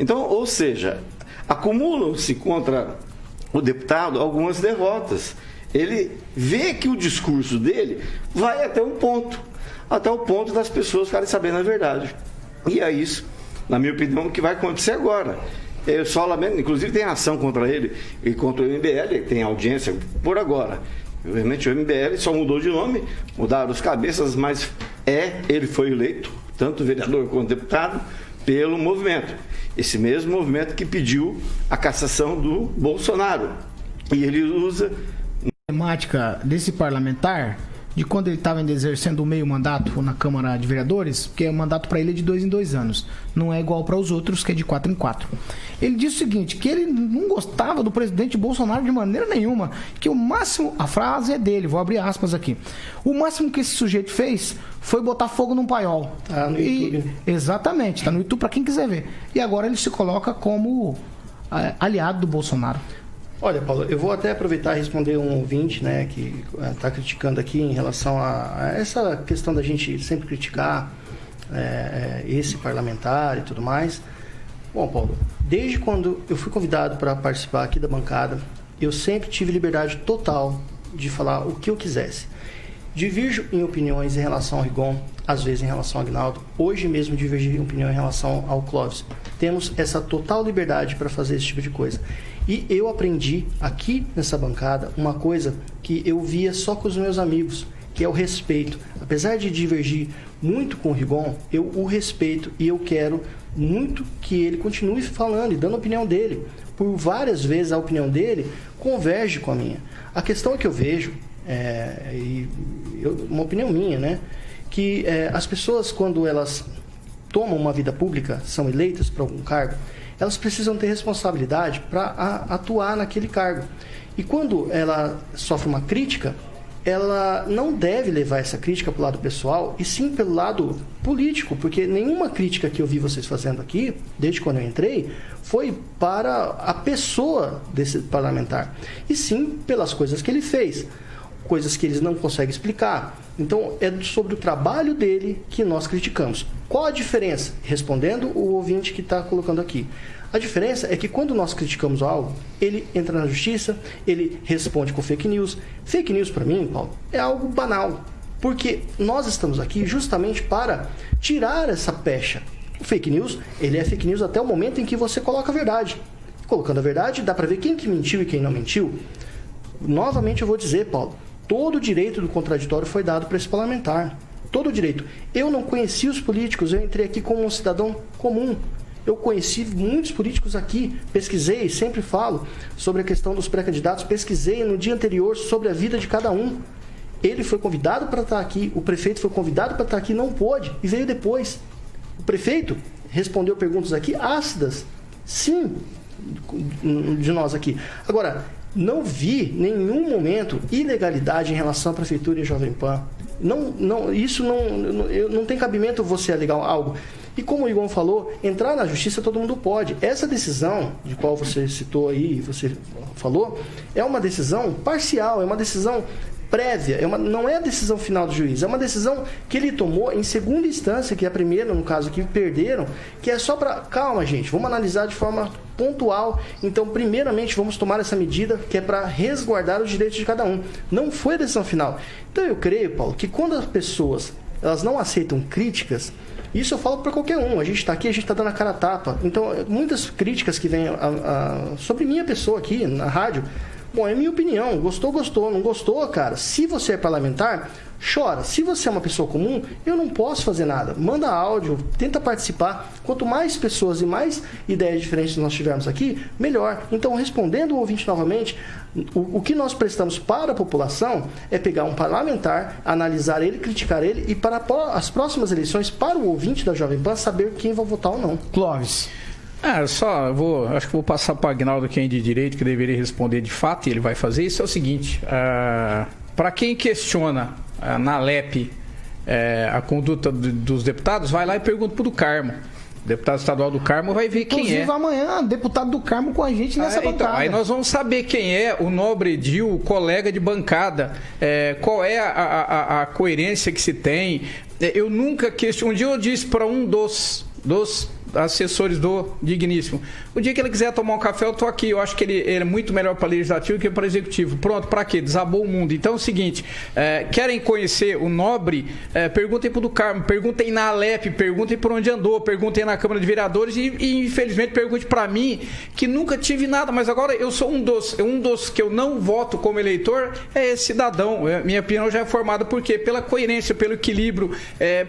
Então, ou seja, acumulam-se contra o deputado algumas derrotas. Ele vê que o discurso dele vai até o ponto das pessoas ficarem sabendo a verdade. E é isso, na minha opinião, que vai acontecer agora. Eu só lamento, inclusive tem ação contra ele e contra o MBL, tem audiência por agora. Realmente o MBL só mudou de nome, mudaram os cabeças, mas ele foi eleito, tanto vereador quanto deputado, pelo movimento. Esse mesmo movimento que pediu a cassação do Bolsonaro. E ele usa... A temática desse parlamentar, de quando ele estava exercendo o meio mandato na Câmara de Vereadores, porque o mandato para ele é de 2 em 2 anos, não é igual para os outros, que é de 4 em 4. Ele disse o seguinte, que ele não gostava do presidente Bolsonaro de maneira nenhuma, que o máximo, a frase é dele, vou abrir aspas aqui, o máximo que esse sujeito fez foi botar fogo num paiol. Tá no YouTube. Exatamente, tá no YouTube para quem quiser ver. E agora ele se coloca como aliado do Bolsonaro. Olha, Paulo, eu vou até aproveitar e responder um ouvinte, né, que está criticando aqui em relação a essa questão da gente sempre criticar esse parlamentar e tudo mais. Bom, Paulo, desde quando eu fui convidado para participar aqui da bancada, eu sempre tive liberdade total de falar o que eu quisesse. Divirjo em opiniões em relação ao Rigon, às vezes em relação ao Agnaldo, hoje mesmo divergi em opinião em relação ao Clóvis. Temos essa total liberdade para fazer esse tipo de coisa. E eu aprendi aqui nessa bancada uma coisa que eu via só com os meus amigos, que é o respeito. Apesar de divergir muito com o Rigon, eu o respeito e eu quero muito que ele continue falando e dando a opinião dele. Por várias vezes a opinião dele converge com a minha. A questão é que eu vejo, uma opinião minha, né? Que as pessoas, quando elas tomam uma vida pública, são eleitas para algum cargo, elas precisam ter responsabilidade para atuar naquele cargo. E quando ela sofre uma crítica, ela não deve levar essa crítica para o lado pessoal, e sim pelo lado político, porque nenhuma crítica que eu vi vocês fazendo aqui, desde quando eu entrei, foi para a pessoa desse parlamentar, e sim pelas coisas que ele fez, coisas que eles não conseguem explicar. Então, é sobre o trabalho dele que nós criticamos. Qual a diferença? Respondendo o ouvinte que está colocando aqui. A diferença é que quando nós criticamos algo, ele entra na justiça, ele responde com fake news. Fake news, para mim, Paulo, é algo banal. Porque nós estamos aqui justamente para tirar essa pecha. O fake news, ele é fake news até o momento em que você coloca a verdade. colocando a verdade, dá para ver quem que mentiu e quem não mentiu. Novamente eu vou dizer, Paulo, todo o direito do contraditório foi dado para esse parlamentar. Todo o direito. Eu não conheci os políticos, eu entrei aqui como um cidadão comum. Eu conheci muitos políticos aqui, pesquisei, sempre falo sobre a questão dos pré-candidatos, pesquisei no dia anterior sobre a vida de cada um. Ele foi convidado para estar aqui, o prefeito foi convidado para estar aqui, não pôde, e veio depois. O prefeito respondeu perguntas aqui ácidas, sim, de nós aqui. Agora, não vi nenhum momento ilegalidade em relação à prefeitura e Jovem Pan. Isso não tem cabimento você alegar algo. E como o Igor falou, entrar na justiça todo mundo pode. Essa decisão, de qual você citou aí, você falou, é uma decisão parcial, é uma decisão prévia, não é a decisão final do juiz, é uma decisão que ele tomou em segunda instância, que é a primeira, no caso, que perderam, que é só para... Calma, gente, vamos analisar de forma pontual. Então, primeiramente, vamos tomar essa medida que é para resguardar os direitos de cada um. Não foi a decisão final. Então, eu creio, Paulo, que quando as pessoas elas não aceitam críticas, isso eu falo para qualquer um. A gente está aqui, a gente está dando a cara a tapa. Então, muitas críticas que vêm sobre minha pessoa aqui na rádio, bom, é minha opinião. Gostou, não gostou, cara. Se você é parlamentar, chora. Se você é uma pessoa comum, eu não posso fazer nada. Manda áudio, tenta participar. Quanto mais pessoas e mais ideias diferentes nós tivermos aqui, melhor. Então, respondendo o ouvinte novamente, o que nós prestamos para a população é pegar um parlamentar, analisar ele, criticar ele e para as próximas eleições, para o ouvinte da Jovem Pan saber quem vai votar ou não. Clóvis. Acho que vou passar para o Agnaldo, quem é de direito, que deveria responder de fato, e ele vai fazer isso. É o seguinte, para quem questiona na LEP a conduta dos deputados, vai lá e pergunta para o do Carmo. O deputado estadual do Carmo vai ver quem é. Inclusive amanhã, deputado do Carmo com a gente nessa bancada. Então, aí nós vamos saber quem é o nobre Edil, colega de bancada, qual é a coerência que se tem. Eu nunca questiono. Um dia eu disse para um dos assessores do Digníssimo, o dia que ele quiser tomar um café, eu tô aqui. Eu acho que ele é muito melhor para legislativo que para executivo. Pronto, para quê? Desabou o mundo. Então é o seguinte, querem conhecer o nobre, perguntem pro do Carmo, perguntem na Alep, perguntem por onde andou, perguntem na Câmara de Vereadores e infelizmente pergunte para mim, que nunca tive nada, mas agora eu sou um dos que eu não voto como eleitor, é esse cidadão. Minha opinião já é formada por quê? Pela coerência, pelo equilíbrio,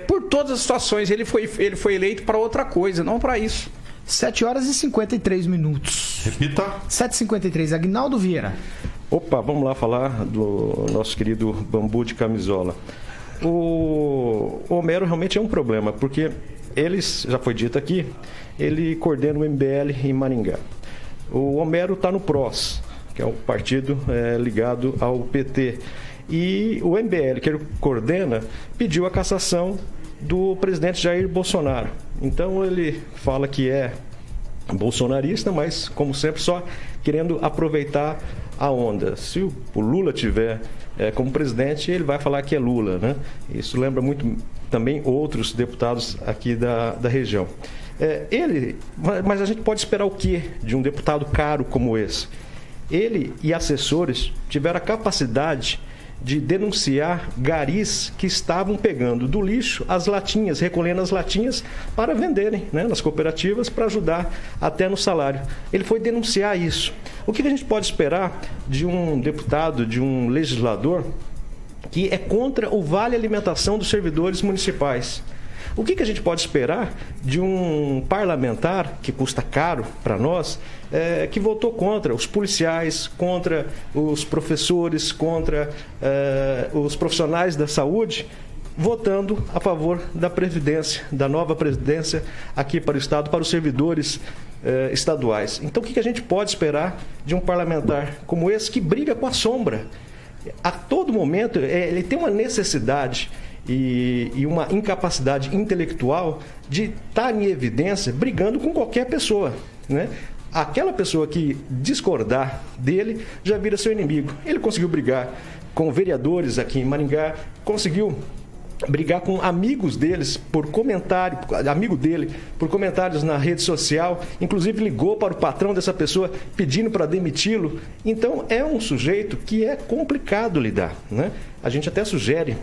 por todas as situações. Ele foi eleito para outra coisa, não para isso. 7 horas e 53 minutos. Repita. 7h53. Agnaldo Vieira. Opa, vamos lá falar do nosso querido Bambu de Camisola. O Homero realmente é um problema, porque eles, já foi dito aqui, ele coordena o MBL em Maringá. O Homero está no PROS, que é o partido ligado ao PT. E o MBL, que ele coordena, pediu a cassação do presidente Jair Bolsonaro. Então ele fala que é bolsonarista, mas como sempre só querendo aproveitar a onda. Se o Lula tiver como presidente, ele vai falar que é Lula, né? Isso lembra muito também outros deputados aqui da região. Mas a gente pode esperar o quê de um deputado caro como esse? Ele e assessores tiveram a capacidade de denunciar garis que estavam pegando do lixo as latinhas, recolhendo as latinhas para venderem, né, nas cooperativas, para ajudar até no salário. Ele foi denunciar isso. O que a gente pode esperar de um deputado, de um legislador que é contra o vale alimentação dos servidores municipais? O que a gente pode esperar de um parlamentar, que custa caro para nós, que votou contra os policiais, contra os professores, contra os profissionais da saúde, votando a favor da Previdência, da nova Previdência aqui para o Estado, para os servidores estaduais? Então, o que a gente pode esperar de um parlamentar como esse, que briga com a sombra? A todo momento, ele tem uma necessidade e uma incapacidade intelectual de estar em evidência brigando com qualquer pessoa, né? Aquela pessoa que discordar dele já vira seu inimigo. Ele conseguiu brigar com vereadores aqui em Maringá, conseguiu brigar com amigos deles por comentário, amigo dele por comentários na rede social, inclusive ligou para o patrão dessa pessoa pedindo para demiti-lo. Então é um sujeito que é complicado lidar, né? A gente até sugere,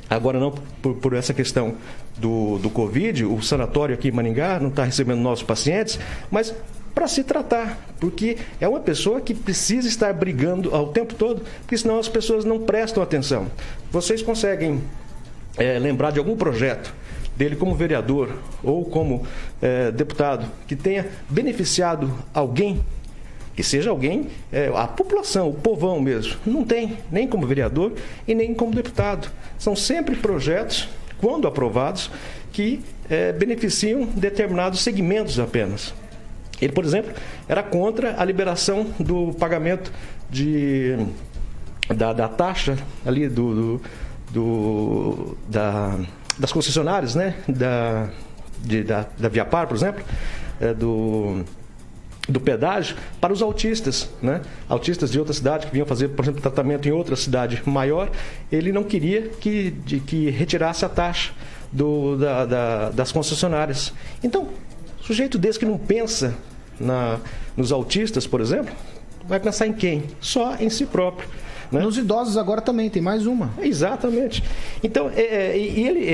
agora não por essa questão do Covid, o sanatório aqui em Maringá não está recebendo nossos pacientes, mas para se tratar, porque é uma pessoa que precisa estar brigando ao tempo todo, porque senão as pessoas não prestam atenção. Vocês conseguem lembrar de algum projeto dele como vereador ou como deputado que tenha beneficiado alguém, que seja alguém, a população, o povão mesmo? Não tem, nem como vereador e nem como deputado. São sempre projetos, quando aprovados, que beneficiam determinados segmentos apenas. Ele, por exemplo, era contra a liberação do pagamento da taxa ali das concessionárias, né? da Viapar, por exemplo, do pedágio para os autistas, né? Autistas de outra cidade que vinham fazer, por exemplo, tratamento em outra cidade maior. Ele não queria que retirasse a taxa das concessionárias. Então, sujeito desse que não pensa nos autistas, por exemplo, vai pensar em quem? Só em si próprio. Né? Nos idosos agora também, tem mais uma. Exatamente. Então, ele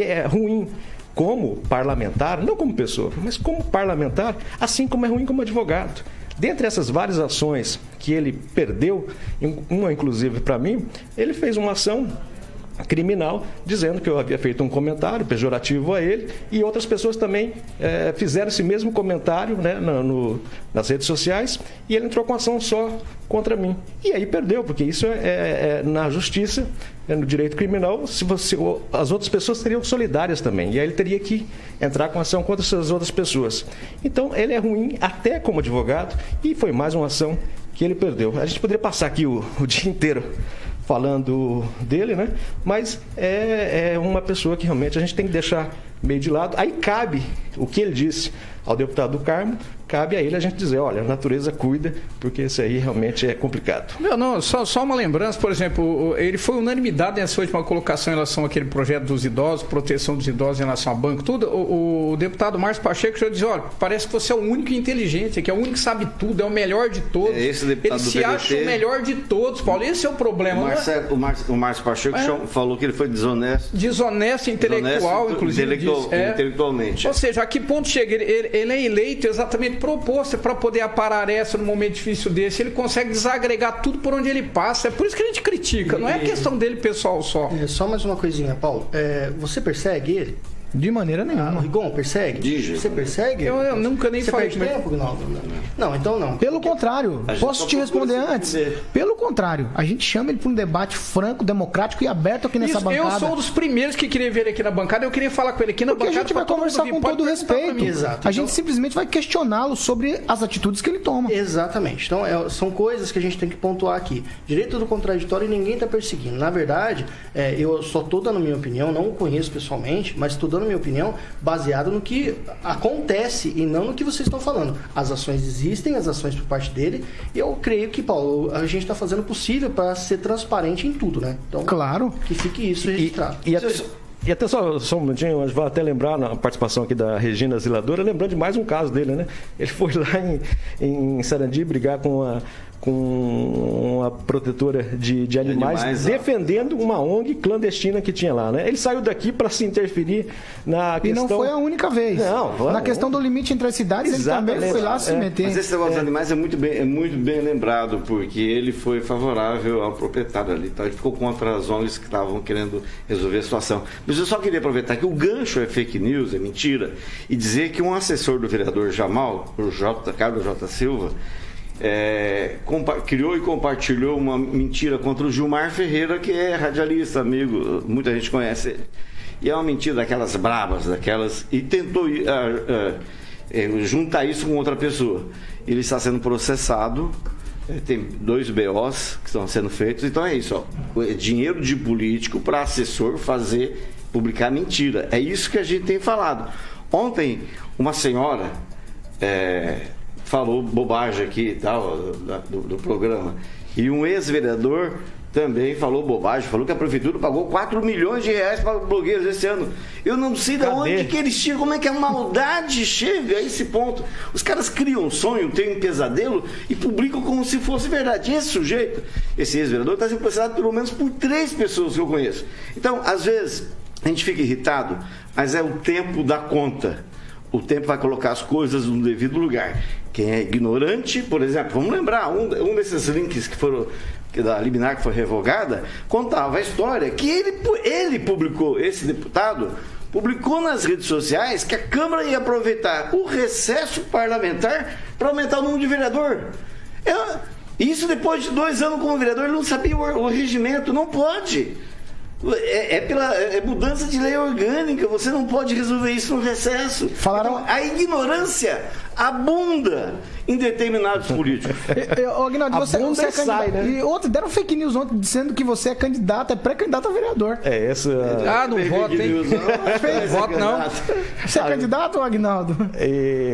é ruim como parlamentar, não como pessoa, mas como parlamentar, assim como é ruim como advogado. Dentre essas várias ações que ele perdeu, uma inclusive para mim, ele fez uma ação criminal, dizendo que eu havia feito um comentário pejorativo a ele, e outras pessoas também fizeram esse mesmo comentário, né, nas redes sociais, e ele entrou com ação só contra mim. E aí perdeu, porque isso na justiça, no direito criminal, as outras pessoas seriam solidárias também, e aí ele teria que entrar com ação contra essas outras pessoas. Então ele é ruim até como advogado, e foi mais uma ação que ele perdeu. A gente poderia passar aqui o dia inteiro falando dele, né? Mas é uma pessoa que realmente a gente tem que deixar meio de lado. Aí cabe o que ele disse ao deputado do Carmo, cabe a ele a gente dizer, olha, a natureza cuida, porque isso aí realmente é complicado. Não, só uma lembrança, por exemplo, ele foi unanimidade nessa última colocação em relação àquele projeto dos idosos, proteção dos idosos em relação ao banco, tudo. O deputado Márcio Pacheco já dizia, olha, parece que você é o único inteligente, que é o único que sabe tudo, é o melhor de todos. Esse deputado ele se acha o melhor de todos, Paulo. Esse é o problema. O Márcio Pacheco falou que ele foi desonesto. Desonesto intelectual, inclusive. Intelectualmente. Ou seja, a que ponto chega? Ele é eleito exatamente proposto para poder aparar essa num momento difícil desse. Ele consegue desagregar tudo por onde ele passa. É por isso que a gente critica. Não é questão dele pessoal só. Só mais uma coisinha, Paulo. Você persegue ele? De maneira nenhuma. Rigon, persegue? Você persegue? Eu nunca nem falei. Você perde tempo, Rinaldo? Não, então não. Pelo contrário. Posso te responder antes? Pelo contrário. A gente chama ele para um debate franco, democrático e aberto aqui nessa bancada. Eu sou um dos primeiros que queria ver ele aqui na bancada. Eu queria falar com ele aqui na bancada. Porque a gente vai conversar com todo respeito. Exato. A gente simplesmente vai questioná-lo sobre as atitudes que ele toma. Exatamente. Então, são coisas que a gente tem que pontuar aqui. Direito do contraditório, ninguém está perseguindo. Na verdade, eu só estou dando minha opinião, não o conheço pessoalmente, mas estou dando minha opinião baseado no que acontece e não no que vocês estão falando. As ações existem, as ações por parte dele, e eu creio que, Paulo, a gente está fazendo o possível para ser transparente em tudo, né? Então, claro. Que fique isso registrado. E até só um minutinho, mas vou até lembrar na participação aqui da Regina Ziladora, lembrando de mais um caso dele, né? Ele foi lá em Sarandi brigar com a protetora de animais, defendendo uma ONG clandestina que tinha lá, né? Ele saiu daqui para se interferir na questão... E não foi a única vez. Na questão do limite entre as cidades, exatamente. Ele também foi lá se meter. Mas esse negócio dos animais é muito bem lembrado, porque ele foi favorável ao proprietário ali, tá? Ele ficou contra as ONGs que estavam querendo resolver a situação. Mas eu só queria aproveitar que o gancho é fake news, é mentira, e dizer que um assessor do vereador Jamal, o Carlos J. Silva, criou e compartilhou uma mentira contra o Gilmar Ferreira, que é radialista, amigo, muita gente conhece ele. E é uma mentira daquelas bravas, e tentou juntar isso com outra pessoa. Ele está sendo processado, tem 2 BOs que estão sendo feitos, então é isso, dinheiro de político para assessor publicar mentira. É isso que a gente tem falado. Ontem, uma senhora falou bobagem aqui e tal, do programa. E um ex-vereador também falou bobagem, falou que a prefeitura pagou 4 milhões de reais para blogueiros esse ano. Eu não sei de onde que eles tiram, como é que a maldade chega a esse ponto. Os caras criam um sonho, têm um pesadelo e publicam como se fosse verdade. Esse sujeito, esse ex-vereador, está sendo processado pelo menos por 3 pessoas que eu conheço. Então, às vezes, a gente fica irritado, mas é o tempo da conta. O tempo vai colocar as coisas no devido lugar. Quem é ignorante, por exemplo, vamos lembrar, um desses links que foram da liminar que foi revogada, contava a história que ele publicou, esse deputado, publicou nas redes sociais que a Câmara ia aproveitar o recesso parlamentar para aumentar o número de vereador. Isso depois de 2 anos como vereador, ele não sabia o regimento, não pode. É mudança de lei orgânica, você não pode resolver isso no recesso. Então, a ignorância abunda em determinados políticos. Aguinaldo, você é candidato. Né? E outro, deram fake news ontem dizendo que você é candidato, é pré-candidato a vereador. Não voto, hein? Não voto, não. Você é candidato, Aguinaldo?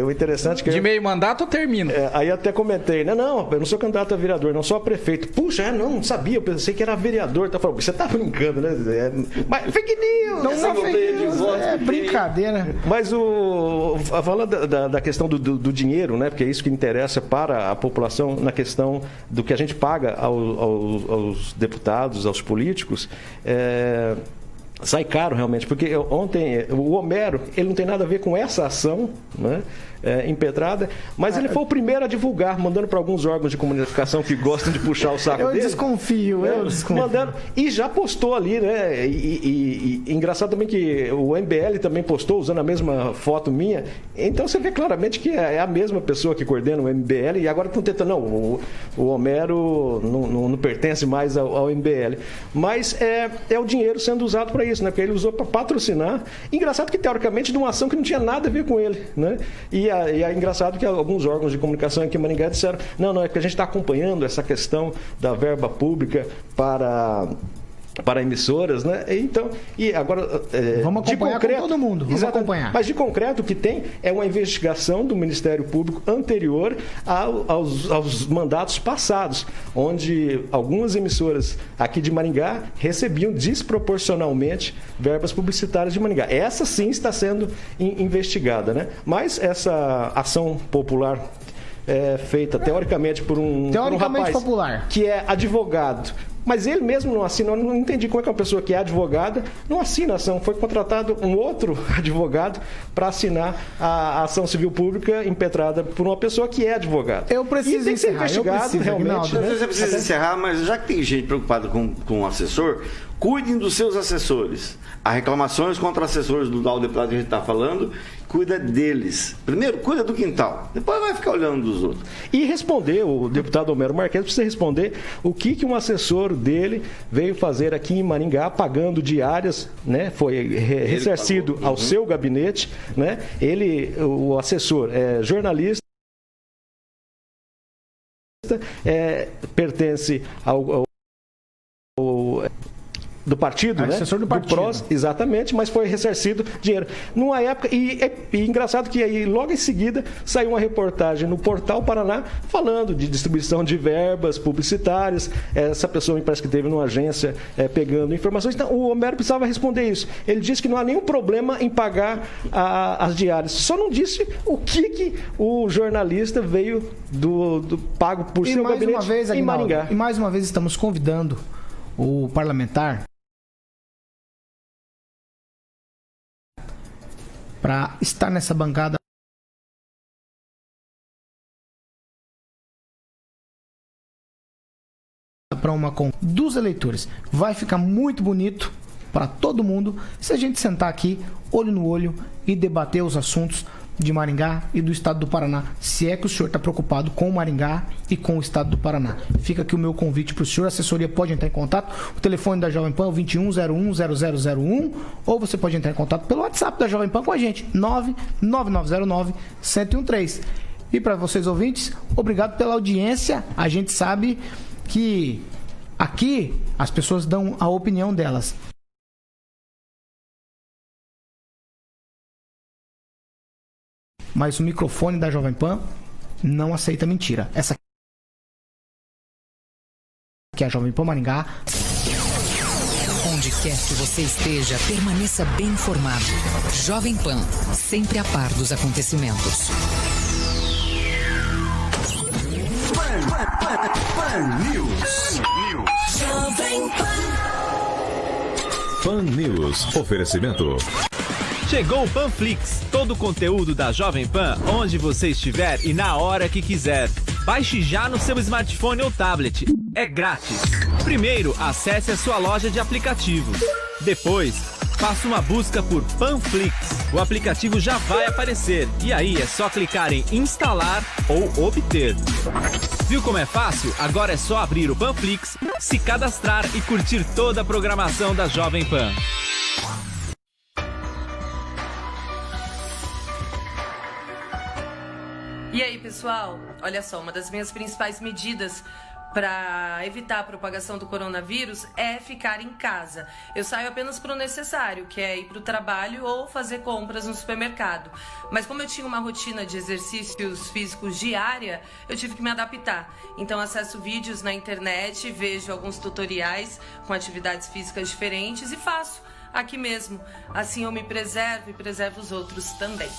O interessante é que... De meio mandato ou termina? Aí até comentei, não, eu não sou candidato a vereador, não sou a prefeito. Puxa, não sabia, eu pensei que era vereador. Tá falando, você tá brincando, né? Mas fake news! Não é fake news, é brincadeira. Mas falando da questão do dinheiro, né? Porque é isso que interessa para a população na questão do que a gente paga aos deputados, aos políticos, sai caro realmente, porque ontem o Homero, ele não tem nada a ver com essa ação, né, impetrada, mas ele foi o primeiro a divulgar, mandando para alguns órgãos de comunicação que gostam de puxar o saco dele. Eu desconfio. Mandando, e já postou ali, né? E engraçado também que o MBL também postou, usando a mesma foto minha. Então você vê claramente que é a mesma pessoa que coordena o MBL, e agora estão tentando, não, o Homero não pertence mais ao MBL. Mas é o dinheiro sendo usado para isso, né? Porque ele usou para patrocinar. Engraçado que, teoricamente, de uma ação que não tinha nada a ver com ele, né? E é engraçado que alguns órgãos de comunicação aqui em Maringá disseram, não, é que a gente está acompanhando essa questão da verba pública para emissoras, né? Então, e agora... vamos acompanhar com todo mundo. Vamos acompanhar. Mas de concreto o que tem é uma investigação do Ministério Público anterior aos mandatos passados, onde algumas emissoras aqui de Maringá recebiam desproporcionalmente verbas publicitárias de Maringá. Essa sim está sendo investigada, né? Mas essa ação popular feita teoricamente por um rapaz popular, que é advogado, mas ele mesmo não assina. Eu não entendi como é que uma pessoa que é advogada não assina a ação. Foi contratado um outro advogado para assinar a ação civil pública impetrada por uma pessoa que é advogada. Eu preciso ser investigado realmente. Né? Você precisa encerrar, mas já que tem gente preocupada com o assessor, cuidem dos seus assessores. Há reclamações contra assessores do deputado que a gente está falando, cuida deles. Primeiro, cuida do quintal, depois vai ficar olhando dos outros. E responder, o deputado Homero Marques precisa responder o que um assessor dele veio fazer aqui em Maringá, pagando diárias, né? Foi ressarcido ao seu gabinete, né? O assessor é jornalista, pertence ao do partido, né? Assessor do partido. PROS, exatamente, mas foi ressarcido dinheiro. Numa época, e engraçado que aí logo em seguida saiu uma reportagem no Portal Paraná falando de distribuição de verbas publicitárias. Essa pessoa me parece que teve numa agência pegando informações. Então, o Homero precisava responder isso. Ele disse que não há nenhum problema em pagar as diárias. Só não disse o que o jornalista veio do pago por seu gabinete em Maringá. E mais uma vez estamos convidando o parlamentar para estar nessa bancada para uma dos eleitores. Vai ficar muito bonito para todo mundo se a gente sentar aqui, olho no olho, e debater os assuntos de Maringá e do estado do Paraná, se é que o senhor está preocupado com o Maringá e com o estado do Paraná. Fica aqui o meu convite para o senhor. A assessoria pode entrar em contato. O telefone da Jovem Pan é o 2101-0001, ou você pode entrar em contato pelo WhatsApp da Jovem Pan com a gente, 99909-1013. E para vocês ouvintes, obrigado pela audiência. A gente sabe que aqui as pessoas dão a opinião delas. Mas o microfone da Jovem Pan não aceita mentira. Essa aqui é a Jovem Pan Maringá. Onde quer que você esteja, permaneça bem informado. Jovem Pan, sempre a par dos acontecimentos. Pan News. Jovem Pan. Pan News. Oferecimento. Chegou o Panflix, todo o conteúdo da Jovem Pan, onde você estiver e na hora que quiser. Baixe já no seu smartphone ou tablet. É grátis. Primeiro, acesse a sua loja de aplicativos. Depois, faça uma busca por Panflix. O aplicativo já vai aparecer e aí é só clicar em instalar ou obter. Viu como é fácil? Agora é só abrir o Panflix, se cadastrar e curtir toda a programação da Jovem Pan. E aí, pessoal? Olha só, uma das minhas principais medidas para evitar a propagação do coronavírus é ficar em casa. Eu saio apenas para o necessário, que é ir para o trabalho ou fazer compras no supermercado. Mas como eu tinha uma rotina de exercícios físicos diária, eu tive que me adaptar. Então acesso vídeos na internet, vejo alguns tutoriais com atividades físicas diferentes e faço aqui mesmo. Assim eu me preservo e preservo os outros também.